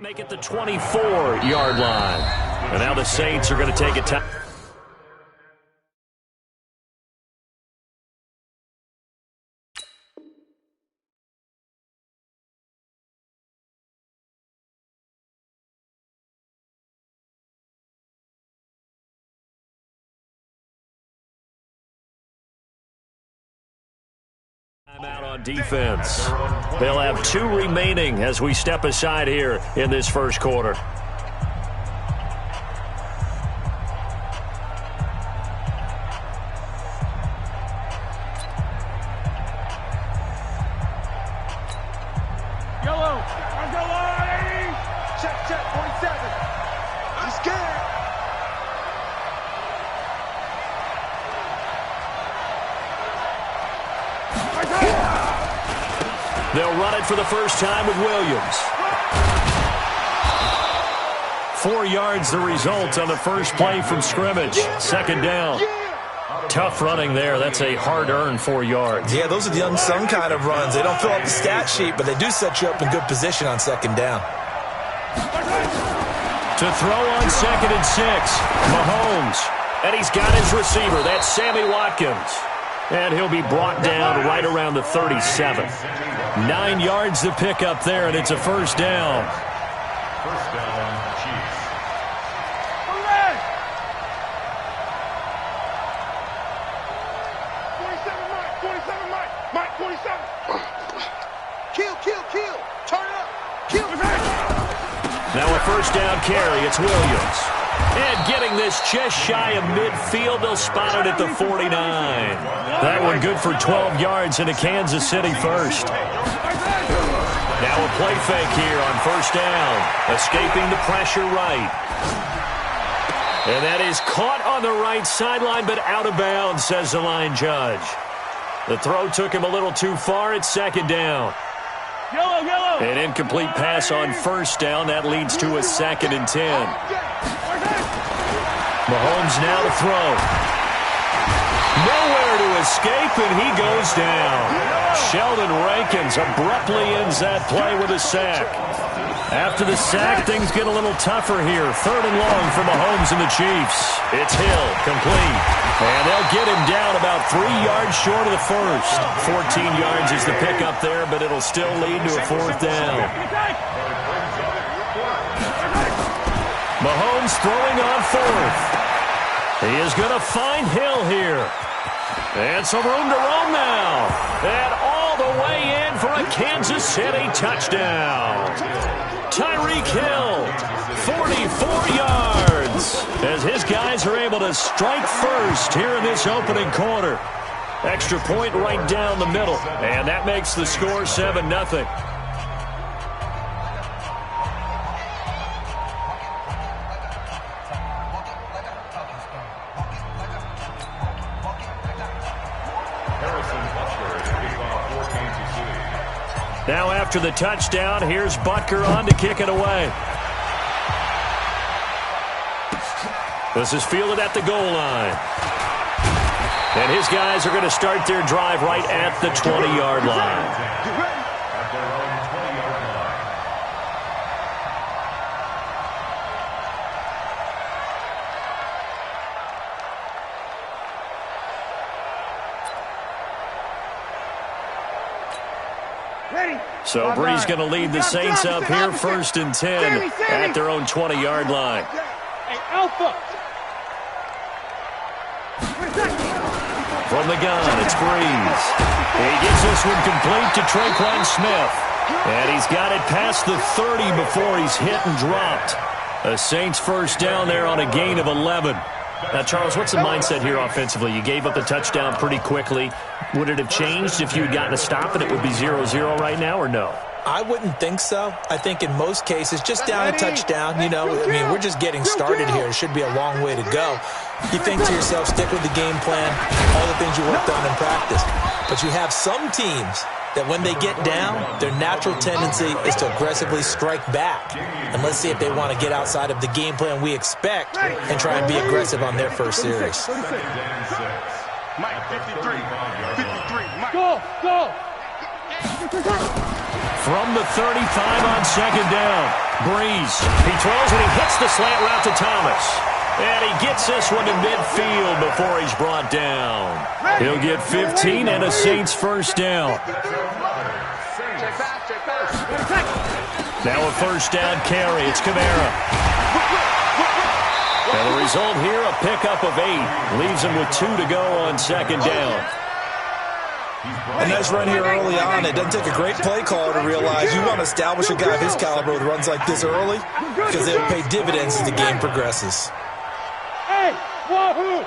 Speaker 2: Make it the 24-yard line. And now the Saints are going to take a time. Out on defense. They'll have 2 remaining as we step aside here in this first quarter.
Speaker 3: Yellow. Check, 47. I'm scared.
Speaker 2: They'll run it for the first time with Williams. 4 yards the result on the first play from scrimmage. Second down. Tough running there. That's a hard-earned 4 yards.
Speaker 4: Yeah, those are the unsung kind of runs. They don't fill up the stat sheet, but they do set you up in good position on second down.
Speaker 2: To throw on 2nd and 6, Mahomes. And he's got his receiver. That's Sammy Watkins. And he'll be brought down right around the 37. 9 yards to pick up there, and it's a first down.
Speaker 5: First down, Chiefs.
Speaker 3: 27, Mike, 27. Kill. Turn it up. Kill.
Speaker 2: Now a first down carry. It's Williams. And getting this just shy of midfield, they'll spot it at the 49. That one good for 12 yards into Kansas City first. Now a play fake here on first down. Escaping the pressure right. And that is caught on the right sideline, but out of bounds, says the line judge. The throw took him a little too far. It's second down. An incomplete pass on first down. That leads to a 2nd and 10. Mahomes now to throw. Nowhere to escape, and he goes down. Sheldon Rankins abruptly ends that play with a sack. After the sack, things get a little tougher here. 3rd and long for Mahomes and the Chiefs. It's Hill, complete. And they'll get him down about 3 yards short of the first. 14 yards is the pickup there, but it'll still lead to a 4th down. Mahomes throwing on 4th. He is going to find Hill here. And some room to roam now. And all the way in for a Kansas City touchdown. Tyreek Hill, 44 yards, as his guys are able to strike first here in this opening quarter. Extra point right down the middle, and that makes the score 7-0. Now after the touchdown, here's Butker on to kick it away. This is fielded at the goal line. And his guys are going to start their drive right at the 20-yard line.
Speaker 5: At their own 20-yard line.
Speaker 2: So Bree's going to lead the Saints up here, 1st and 10 at their own 20-yard line.
Speaker 3: Hey, Alpha.
Speaker 2: From the gun, it's Breeze. He gets this one complete to Traquan Smith. And he's got it past the 30 before he's hit and dropped. A Saints first down there on a gain of 11. Now, Charles, what's the mindset here offensively? You gave up the touchdown pretty quickly. Would it have changed if you had gotten a stop and it would be 0-0 right now, or no?
Speaker 4: I wouldn't think so. I think in most cases, just down a touchdown, you know, I mean, we're just getting started here. It should be a long way to go. You think to yourself, stick with the game plan, all the things you worked on in practice. But you have some teams that when they get down, their natural tendency is to aggressively strike back. And let's see if they want to get outside of the game plan we expect and try and be aggressive on their first series.
Speaker 3: Mike, 53. Mike. Go.
Speaker 2: From the 35 on second down, Breeze. He throws and he hits the slant route to Thomas. And he gets this one to midfield before he's brought down. He'll get 15 and a Saints first down. Now a first down carry. It's Kamara. And the result here, a pickup of 8. Leaves him with 2 to go on second down.
Speaker 4: A nice run here early on. It doesn't take a great play caller to realize you want to establish a guy of his caliber with runs like this early because they'll pay dividends as the game progresses.
Speaker 3: Hey, wahoo!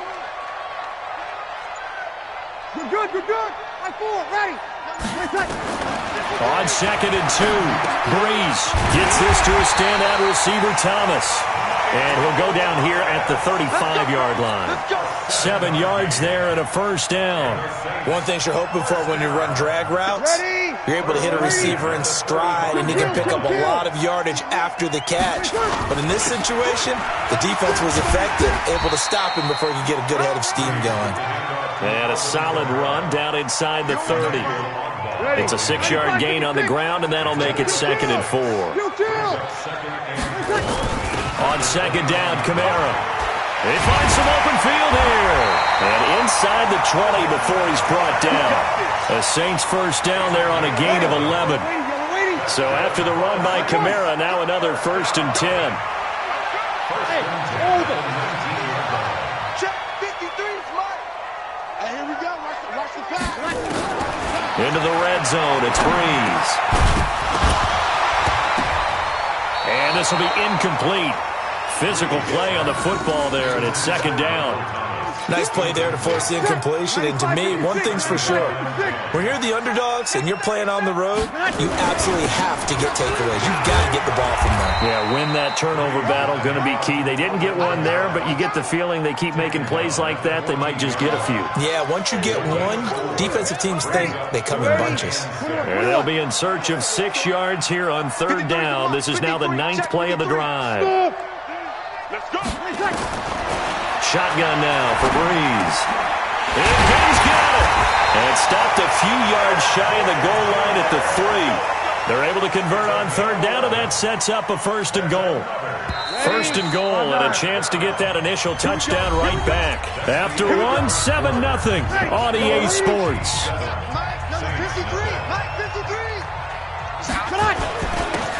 Speaker 3: You're good. I'm forward, ready.
Speaker 2: On second and 2, Breeze gets this to a standout receiver, Thomas. And he'll go down here at the 35-yard line. 7 yards there and a first down.
Speaker 4: One thing you're hoping for when you run drag routes You're able to hit a receiver in stride, and he can pick up a lot of yardage after the catch. But in this situation, the defense was effective, able to stop him before he could get a good head of steam going.
Speaker 2: And a solid run down inside the 30. It's a 6-yard gain on the ground, and that'll make it 2nd and 4. On 2nd down, Kamara. He finds some open field here. And inside the 20 before he's brought down. The Saints first down there on a gain of 11. So after the run by Kamara, now another 1st and 10.
Speaker 3: Check 53, Smart. Hey, here we go. Watch the pass.
Speaker 2: Into the red zone, it's Breeze. And this will be incomplete. Physical play on the football there, and it's 2nd down.
Speaker 4: Nice play there to force the incompletion. And to me, one thing's for sure. When you're the underdogs and you're playing on the road, you absolutely have to get takeaways. You've got to get the ball from them.
Speaker 2: Yeah, win that turnover battle, going to be key. They didn't get one there, but you get the feeling they keep making plays like that, they might just get a few.
Speaker 4: Yeah, once you get one, defensive teams think they come in bunches.
Speaker 2: And they'll be in search of 6 yards here on 3rd down. This is now the 9th play of the drive.
Speaker 3: Let's go.
Speaker 2: Shotgun now for Breeze. And he's got it. And stopped a few yards shy of the goal line at the 3. They're able to convert on 3rd down, and that sets up a 1st and goal. 1st and goal, and a chance to get that initial touchdown right back. After one, 7-0 on EA Sports.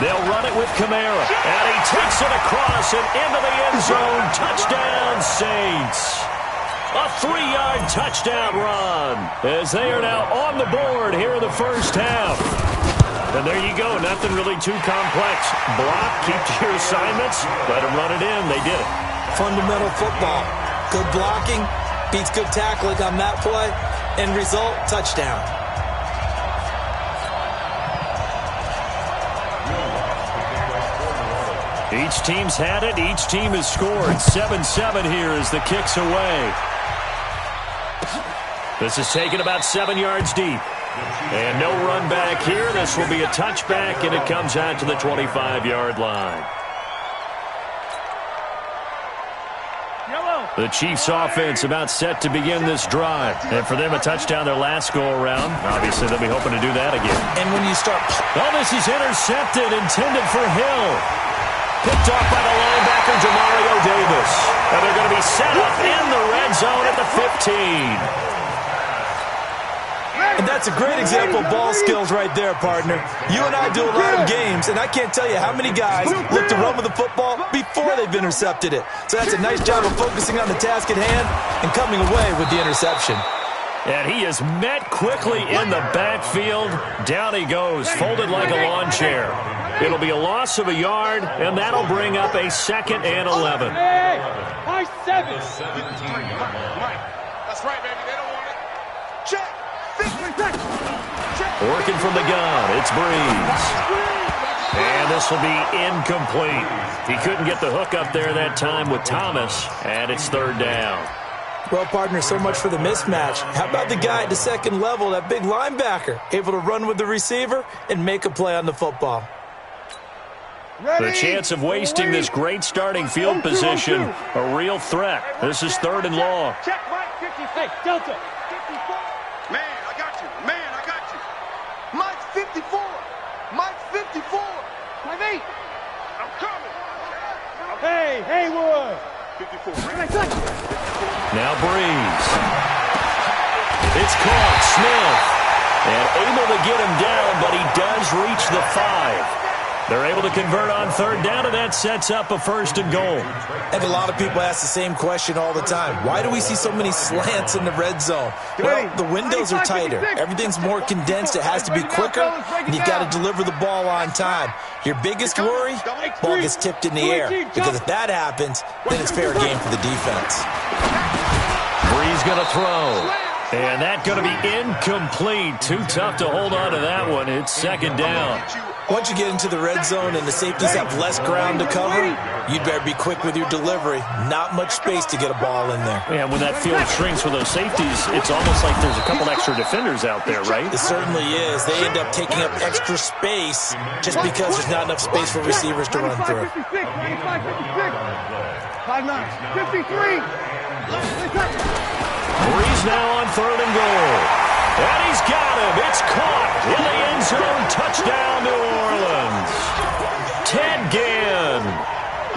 Speaker 2: They'll run it with Kamara, and he takes it across and into the end zone. Touchdown, Saints. A 3-yard touchdown run as they are now on the board here in the first half. And there you go, nothing really too complex. Block, keep to your assignments, let them run it in. They did it.
Speaker 4: Fundamental football. Good blocking beats good tackling on that play. End result, touchdown.
Speaker 2: Each team's had it. Each team has scored. 7-7 here as the kick's away. This is taken about 7 yards deep. And no run back here. This will be a touchback, and it comes out to the 25-yard line. The Chiefs' offense about set to begin this drive. And for them, a touchdown their last go-around. Obviously, they'll be hoping to do that again.
Speaker 4: And when you start...
Speaker 2: Oh, this is intercepted, intended for Hill. Picked off by the linebacker, Demario Davis. And they're going to be set up in the red zone at the 15.
Speaker 4: And that's a great example of ball skills right there, partner. You and I do a lot of games, and I can't tell you how many guys look to run with the football before they've intercepted it. So that's a nice job of focusing on the task at hand and coming away with the interception.
Speaker 2: And he is met quickly in the backfield. Down he goes, folded like a lawn chair. It'll be a loss of a yard, and that'll bring up a 2nd and 11.
Speaker 3: High 7. That's right, baby. They don't want it. Check.
Speaker 2: Working from the gun, it's Breeze. And this will be incomplete. He couldn't get the hook up there that time with Thomas, and it's 3rd down.
Speaker 4: Well, partner, so much for the mismatch. How about the guy at the 2nd level, that big linebacker, able to run with the receiver and make a play on the football?
Speaker 2: The chance of wasting this great starting field position, a real threat. This is 3rd and long.
Speaker 3: Check Mike 50. Hey, Delta. 54. Man, I got you. Mike's 54. Mike's 54. My mate. I'm coming. Hey, Haywood. 54.
Speaker 2: Now Breeze. It's caught. Smith. And able to get him down, but he does reach the 5. They're able to convert on 3rd down, and that sets up a 1st and goal.
Speaker 4: And a lot of people ask the same question all the time. Why do we see so many slants in the red zone? Well, the windows are tighter. Everything's more condensed. It has to be quicker, and you've got to deliver the ball on time. Your biggest worry, ball gets tipped in the air. Because if that happens, then it's fair game for the defense.
Speaker 2: Breeze going to throw. And that's going to be incomplete. Too tough to hold on to that one. It's 2nd down.
Speaker 4: Once you get into the red zone and the safeties have less ground to cover, you'd better be quick with your delivery. Not much space to get a ball in there.
Speaker 9: Yeah, when that field shrinks with those safeties, it's almost like there's a couple extra defenders out there, right?
Speaker 4: It certainly is. They end up taking up extra space just because there's not enough space for receivers to run through.
Speaker 3: 5'9", 53.
Speaker 2: Breeze now on 3rd and goal. And he's got him. It's caught in the end zone. Touchdown, New Orleans. Ted Ginn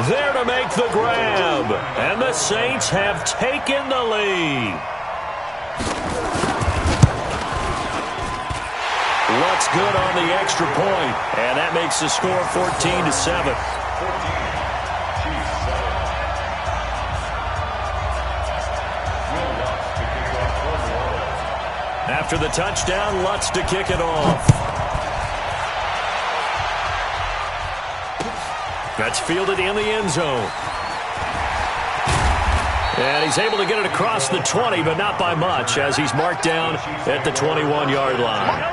Speaker 2: there to make the grab. And the Saints have taken the lead. Lutz good on the extra point. And that makes the score 14-7. After the touchdown, Lutz to kick it off. That's fielded in the end zone. And he's able to get it across the 20, but not by much, as he's marked down at the 21-yard line.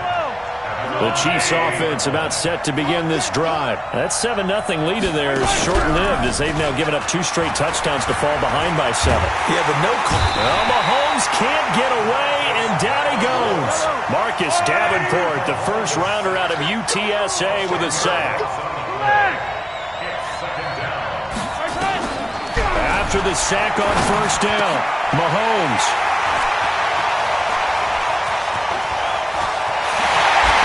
Speaker 2: The Chiefs offense about set to begin this drive. That 7-0 lead in there is short-lived, as they've now given up 2 straight touchdowns to fall behind by 7.
Speaker 4: Yeah, but no call.
Speaker 2: Well, Mahomes can't get away, and down he goes. Marcus Davenport, the first rounder out of UTSA, with a sack. After the sack on first down, Mahomes.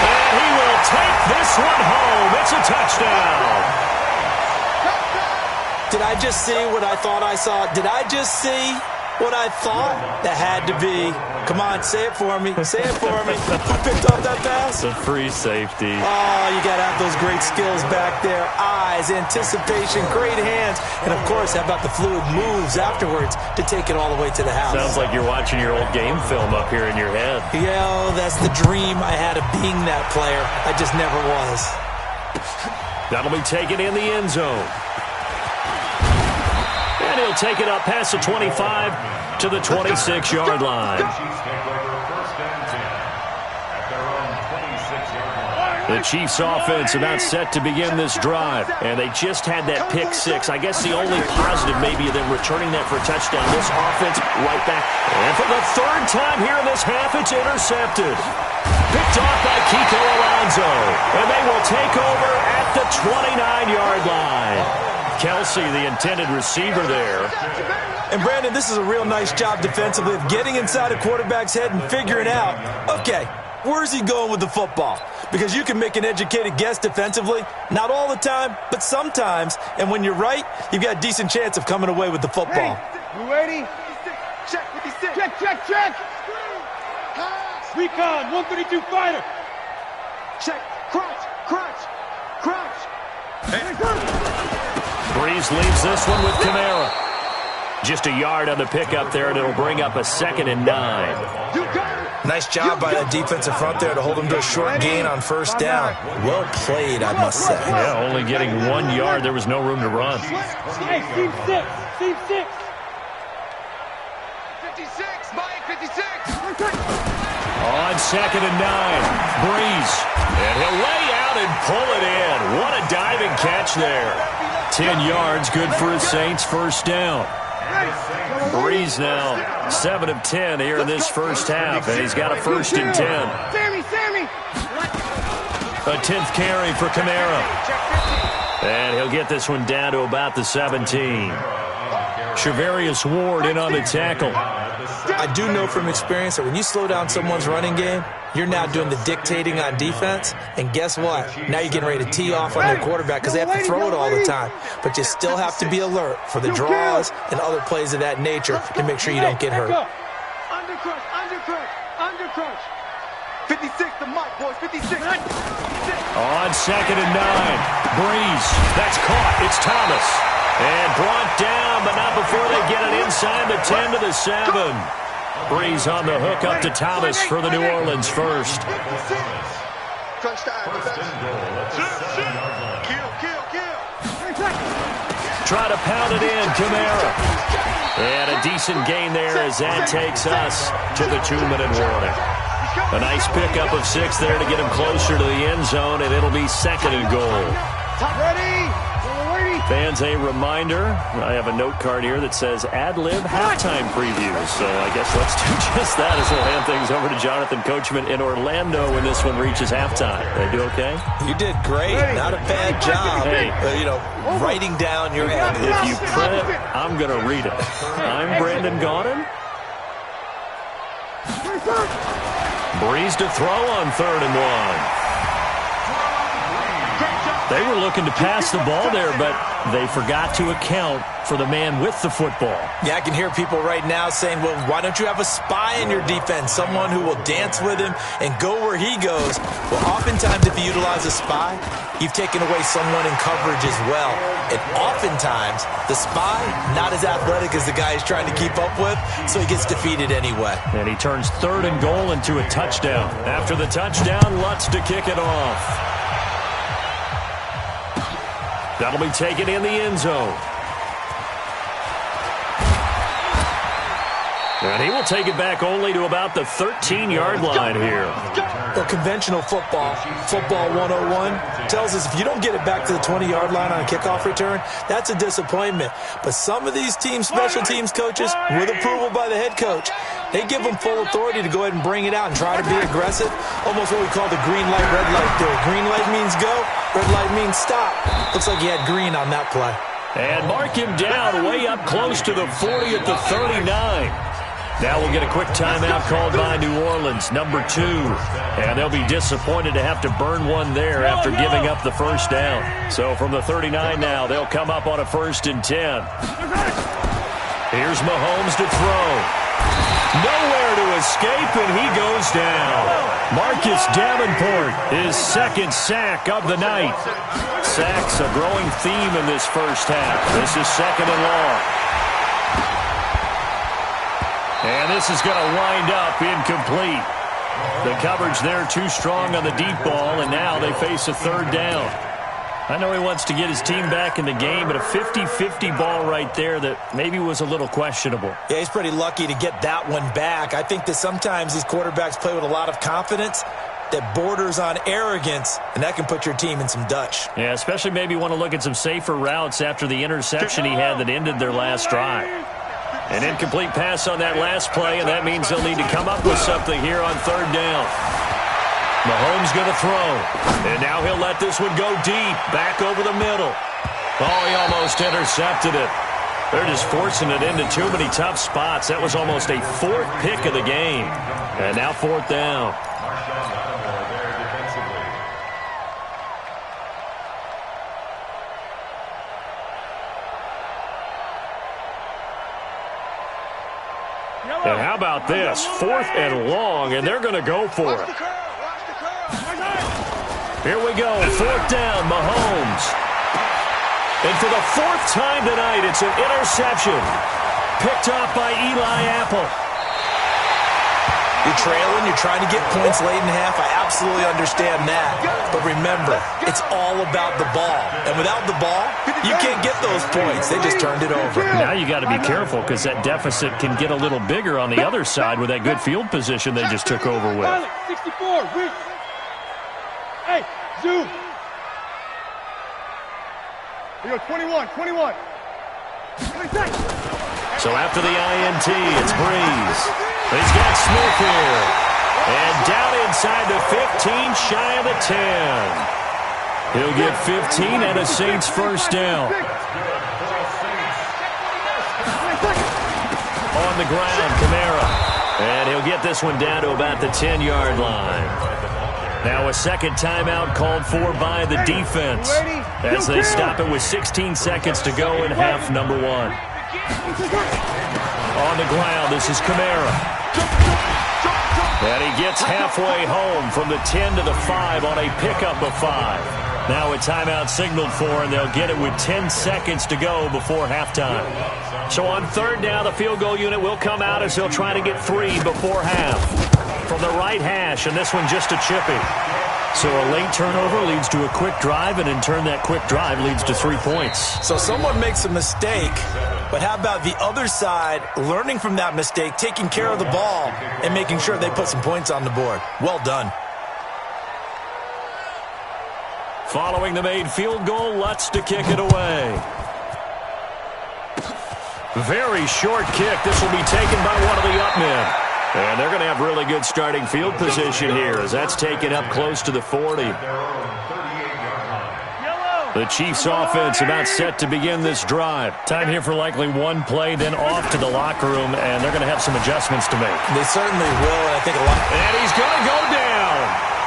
Speaker 2: And he will take this one home. It's a touchdown.
Speaker 4: Did I just see what I thought I saw? Did I just see what I thought? That had to be. Come on, say it for me. Say it for me. Who picked off that pass?
Speaker 9: The free safety.
Speaker 4: Oh, you got to have those great skills back there. Eyes, anticipation, great hands. And, of course, how about the fluid moves afterwards to take it all the way to the house?
Speaker 9: Sounds like you're watching your old game film up here in your head.
Speaker 4: Yeah, oh, that's the dream I had of being that player. I just never was.
Speaker 2: That'll be taken in the end zone. And he'll take it up past the 25 to the 26-yard line. The Chiefs offense about set to begin this drive, and they just had that pick 6. I guess the only positive maybe of them returning that for a touchdown. This offense right back. And for the 3rd time here in this half, it's intercepted. Picked off by Kiko Alonso, and they will take over at the 29-yard line. Kelsey, the intended receiver there.
Speaker 4: And, Brandon, this is a real nice job defensively of getting inside a quarterback's head and figuring out, okay, where's he going with the football? Because you can make an educated guess defensively. Not all the time, but sometimes. And when you're right, you've got a decent chance of coming away with the football.
Speaker 3: Hey, you ready? Check 56. Check. Recon, 132 fighter. Check. Crouch.
Speaker 2: Breeze leaves this one with Kamara. Just a yard on the pickup there, and it'll bring up a 2nd and 9.
Speaker 3: You got it.
Speaker 4: Nice job by that defensive front there to hold him to a short gain on first down. Well played, I must say.
Speaker 2: Yeah, only getting 1 yard. There was no room to run.
Speaker 3: Hey, team 6. 56, Mike, 56.
Speaker 2: On 2nd and 9, Breeze. And he'll lay out and pull it in. What a diving catch there. 10 yards, good for his Saints first down. Breeze now 7 of 10 here in this first half, and he's got a 1st and 10.
Speaker 3: Sammy.
Speaker 2: A 10th carry for Kamara. And he'll get this one down to about the 17. Shavarius Ward in on the tackle.
Speaker 4: I do know from experience that when you slow down someone's running game, you're now doing the dictating on defense. And guess what? Now you're getting ready to tee off on their quarterback because they have to throw it all the time. But you still have to be alert for the draws and other plays of that nature to make sure you don't get hurt.
Speaker 3: Undercrush. 56, the mic, boys, 56.
Speaker 2: On 2nd and 9, Breeze. That's caught. It's Thomas. And brought down, but not before they get it inside the 10 to the 7. Breeze on the hook up to Thomas for the New Orleans first. Try to pound it in, Kamara. And a decent gain there as that takes us to the 2-minute warning. A nice pickup of 6 there to get him closer to the end zone, and it'll be 2nd and goal.
Speaker 3: Ready?
Speaker 2: Fans, a reminder, I have a note card here that says ad-lib halftime previews. So I guess let's do just that as we'll hand things over to Jonathan Coachman in Orlando when this one reaches halftime. Did I do okay?
Speaker 4: You did great. Not a bad job.
Speaker 2: Hey.
Speaker 4: Writing down your ad.
Speaker 2: If you print it, I'm going to read it. I'm Brandon Gaudin. Breeze to throw on 3rd and 1. They were looking to pass the ball there, but they forgot to account for the man with the football.
Speaker 4: Yeah, I can hear people right now saying, well, why don't you have a spy in your defense, someone who will dance with him and go where he goes? Well, oftentimes if you utilize a spy, you've taken away someone in coverage as well. And oftentimes, the spy, not as athletic as the guy he's trying to keep up with, so he gets defeated anyway.
Speaker 2: And he turns 3rd and goal into a touchdown. After the touchdown, Lutz to kick it off. That'll be taken in the end zone. And he will take it back only to about the 13-yard line here.
Speaker 4: Well, conventional football 101, tells us if you don't get it back to the 20-yard line on a kickoff return, that's a disappointment. But some of these special teams coaches, with approval by the head coach, they give them full authority to go ahead and bring it out and try to be aggressive. Almost what we call the green light, red light theory. Green light means go, red light means stop. Looks like he had green on that play.
Speaker 2: And mark him down way up close to the 40 at the 39. Now we'll get a quick timeout called by New Orleans, number 2. And they'll be disappointed to have to burn one there after giving up the first down. So from the 39 now, they'll come up on a 1st and 10. Here's Mahomes to throw. Nowhere to escape, and he goes down. Marcus Davenport, his 2nd sack of the night. Sacks a growing theme in this first half. This is 2nd and long. And this is going to wind up incomplete. The coverage there too strong on the deep ball, and now they face a 3rd down. I know he wants to get his team back in the game, but a 50-50 ball right there that maybe was a little questionable.
Speaker 4: Yeah, he's pretty lucky to get that one back. I think that sometimes these quarterbacks play with a lot of confidence that borders on arrogance, and that can put your team in some Dutch.
Speaker 2: Yeah, especially maybe want to look at some safer routes after the interception he had that ended their last drive. An incomplete pass on that last play, and that means they'll need to come up with something here on 3rd down. Mahomes going to throw, and now he'll let this one go deep, back over the middle. Oh, he almost intercepted it. They're just forcing it into too many tough spots. That was almost a 4th pick of the game. And now 4th down. And how about this? 4th and long, and they're going to go for it. Here we go, 4th down, Mahomes. And for the 4th time tonight, it's an interception. Picked off by Eli Apple.
Speaker 4: You're trailing, you're trying to get points late in half. I absolutely understand that. But remember, it's all about the ball. And without the ball, you can't get those points. They just turned it over.
Speaker 2: Now you got to be careful because that deficit can get a little bigger on the other side with that good field position they just took over with.
Speaker 3: 64, hey, zoom. Here we go, 21.
Speaker 2: So after the INT, it's Breeze. He's got Smith here. And down inside the 15, shy of the 10. He'll get 15 and a Saints 1st down. On the ground, Kamara. And he'll get this one down to about the 10-yard line. Now a 2nd timeout called for by the defense as they stop it with 16 seconds to go in half number 1. On the ground, this is Kamara. And he gets halfway home from the 10 to the 5 on a pickup of 5. Now a timeout signaled for, and they'll get it with 10 seconds to go before halftime. So on 3rd down, the field goal unit will come out as they'll try to get 3 before half. From the right hash, and this one just a chippy.
Speaker 9: So a late turnover leads to a quick drive, and in turn that quick drive leads to 3 points.
Speaker 4: So someone makes a mistake, but how about the other side learning from that mistake, taking care of the ball, and making sure they put some points on the board? Well done.
Speaker 9: Following the made field goal, Lutz to kick it away. Very short kick. This will be taken by one of the up men. And they're going to have really good starting field position here as that's taken up close to the 40. The Chiefs offense about set to begin this drive. Time here for likely one play, then off to the locker room, and they're going to have some adjustments to make.
Speaker 4: They certainly will, and I think a lot.
Speaker 2: And he's going to go down.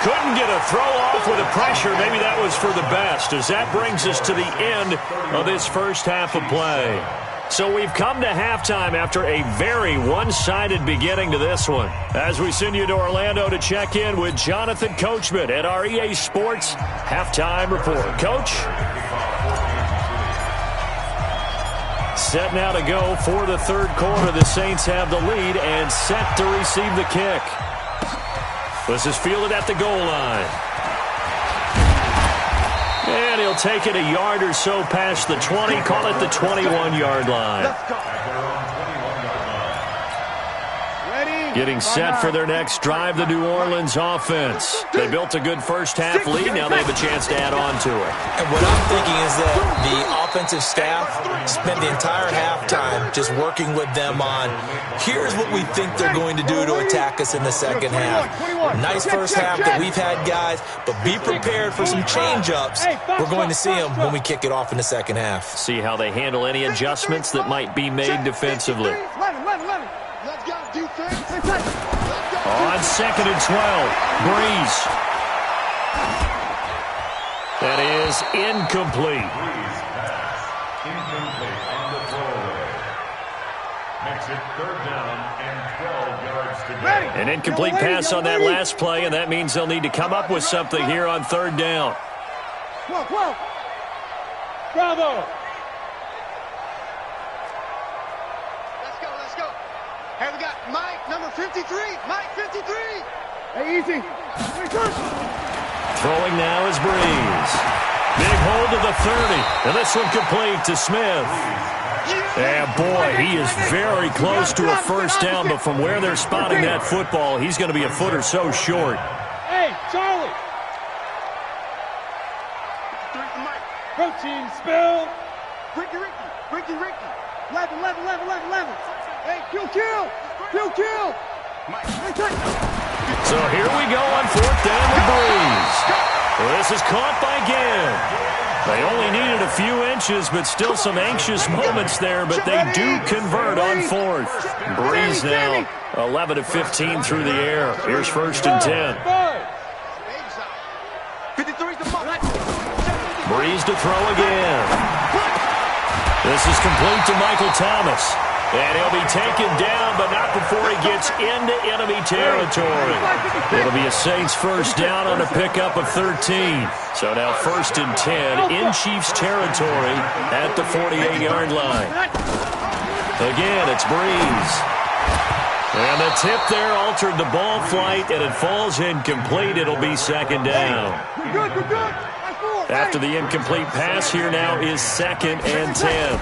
Speaker 2: Couldn't get a throw off with the pressure. Maybe that was for the best, as that brings us to the end of this first half of play. So we've come to halftime after a very one-sided beginning to this one. As we send you to Orlando to check in with Jonathan Coachman at our EA Sports Halftime Report. Coach? Set now to go for the third quarter. The Saints have the lead and set to receive the kick. This is fielded at the goal line. And he'll take it a yard or so past the 20, call it the 21-yard line. Getting set for their next drive, the New Orleans offense. They built a good first-half lead. Now they have a chance to add on to it.
Speaker 4: And what I'm thinking is that the offensive staff spent the entire halftime just working with them on, here's what we think they're going to do to attack us in the second half. Nice first half that we've had, guys, but be prepared for some change-ups. We're going to see them when we kick it off in the second half.
Speaker 9: See how they handle any adjustments that might be made defensively. On 2nd and 12, Breeze. That is incomplete.
Speaker 5: Incomplete on the throwaway. Makes it 3rd down and 12 yards to go.
Speaker 9: An incomplete pass on that last play, and that means they'll need to come up with something here on 3rd down.
Speaker 3: Bravo!
Speaker 12: Hey, we got Mike, number 53. Mike, 53.
Speaker 3: Hey, easy.
Speaker 9: Throwing now is Breeze. Big hold to the 30. And this one complete to Smith. And boy, he is very close to a first down, but from where they're spotting that football, he's going to be a foot or so short.
Speaker 3: Hey, Charlie. Protein spill.
Speaker 12: Ricky.
Speaker 3: 11. Hey, kill.
Speaker 9: So here we go on 4th down with Breeze. Well, this is caught by Gann. They only needed a few inches, but still some anxious moments there, but they do convert on 4th. Breeze now 11 of 15 through the air. Here's 1st and 10. Breeze to throw again. This is complete to Michael Thomas. And he'll be taken down, but not before he gets into enemy territory. It'll be a Saints first down on a pickup of 13. So now 1st and 10 in Chiefs territory at the 48-yard line. Again, it's Breeze. And the tip there altered the ball flight, and it falls incomplete. It'll be 2nd down. After the incomplete pass, here now is 2nd and 10.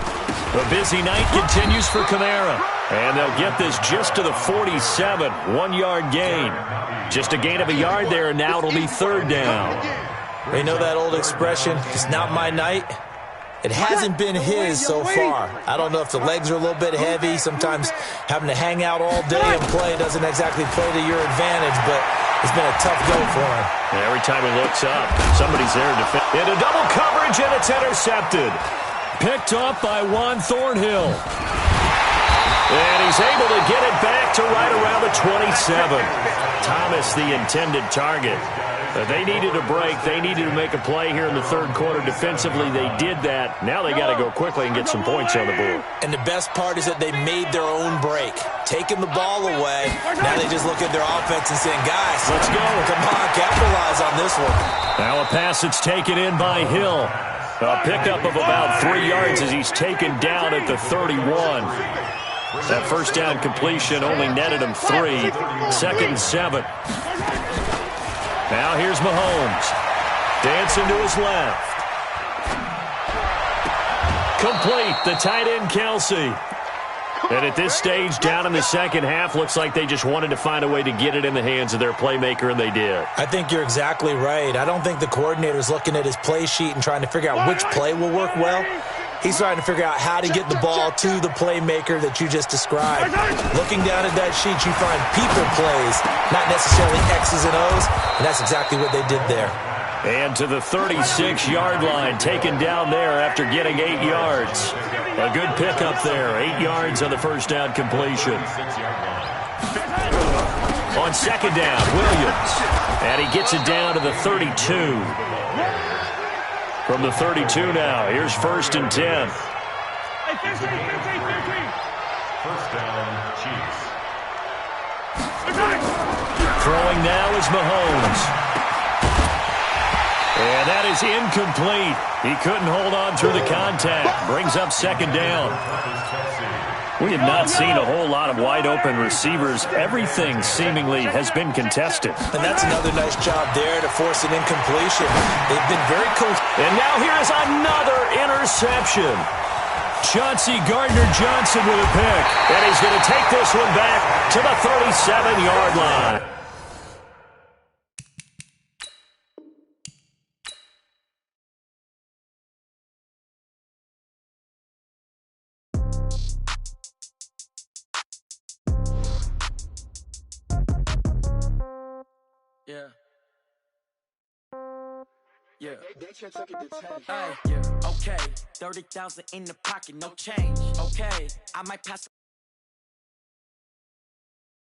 Speaker 9: The busy night continues for Kamara. And they'll get this just to the 47, 1-yard gain. Just a gain of a yard there, and now it'll be 3rd down.
Speaker 4: They know that old expression, it's not my night. It hasn't been his so far. I don't know if the legs are a little bit heavy. Sometimes having to hang out all day and play doesn't exactly play to your advantage, but it's been a tough go for him.
Speaker 9: And every time he looks up, somebody's there to defend. Into double coverage, and it's intercepted. Picked off by Juan Thornhill. And he's able to get it back to right around the 27. Thomas, the intended target. They needed a break. They needed to make a play here in the 3rd quarter. Defensively, they did that. Now they got to go quickly and get some points on the board.
Speaker 4: And the best part is that they made their own break. Taking the ball away. Now they just look at their offense and saying, guys, let's go. Come on, capitalize on this one.
Speaker 9: Now a pass that's taken in by Hill. A pickup of about 3 yards as he's taken down at the 31. That first down completion only netted him 3. 2nd and 7.
Speaker 2: Now here's Mahomes. Dancing to his left. Complete. The tight end, Kelsey. And at this stage, down in the second half, looks like they just wanted to find a way to get it in the hands of their playmaker, and they did.
Speaker 4: I think you're exactly right. I don't think the coordinator's looking at his play sheet and trying to figure out which play will work well. He's trying to figure out how to get the ball to the playmaker that you just described. Looking down at that sheet, you find people plays, not necessarily X's and O's, and that's exactly what they did there.
Speaker 2: And to the 36-yard line, taken down there after getting 8 yards. A good pickup there, 8 yards on the first down completion. On second down, Williams. And he gets it down to the 32. From the 32 now, here's 1st and 10.
Speaker 5: First down, Chiefs.
Speaker 2: Throwing now is Mahomes. And that is incomplete. He couldn't hold on through the contact. Brings up second down. We have not seen a whole lot of wide-open receivers. Everything seemingly has been contested.
Speaker 4: And that's another nice job there to force an incompletion. They've been very cool.
Speaker 2: And now here is another interception. Chauncey Gardner-Johnson with a pick. And he's going to take this one back to the 37-yard line.
Speaker 1: Yeah. Hey, yeah. Okay, 30,000 in the pocket, no change. Okay, I might pass.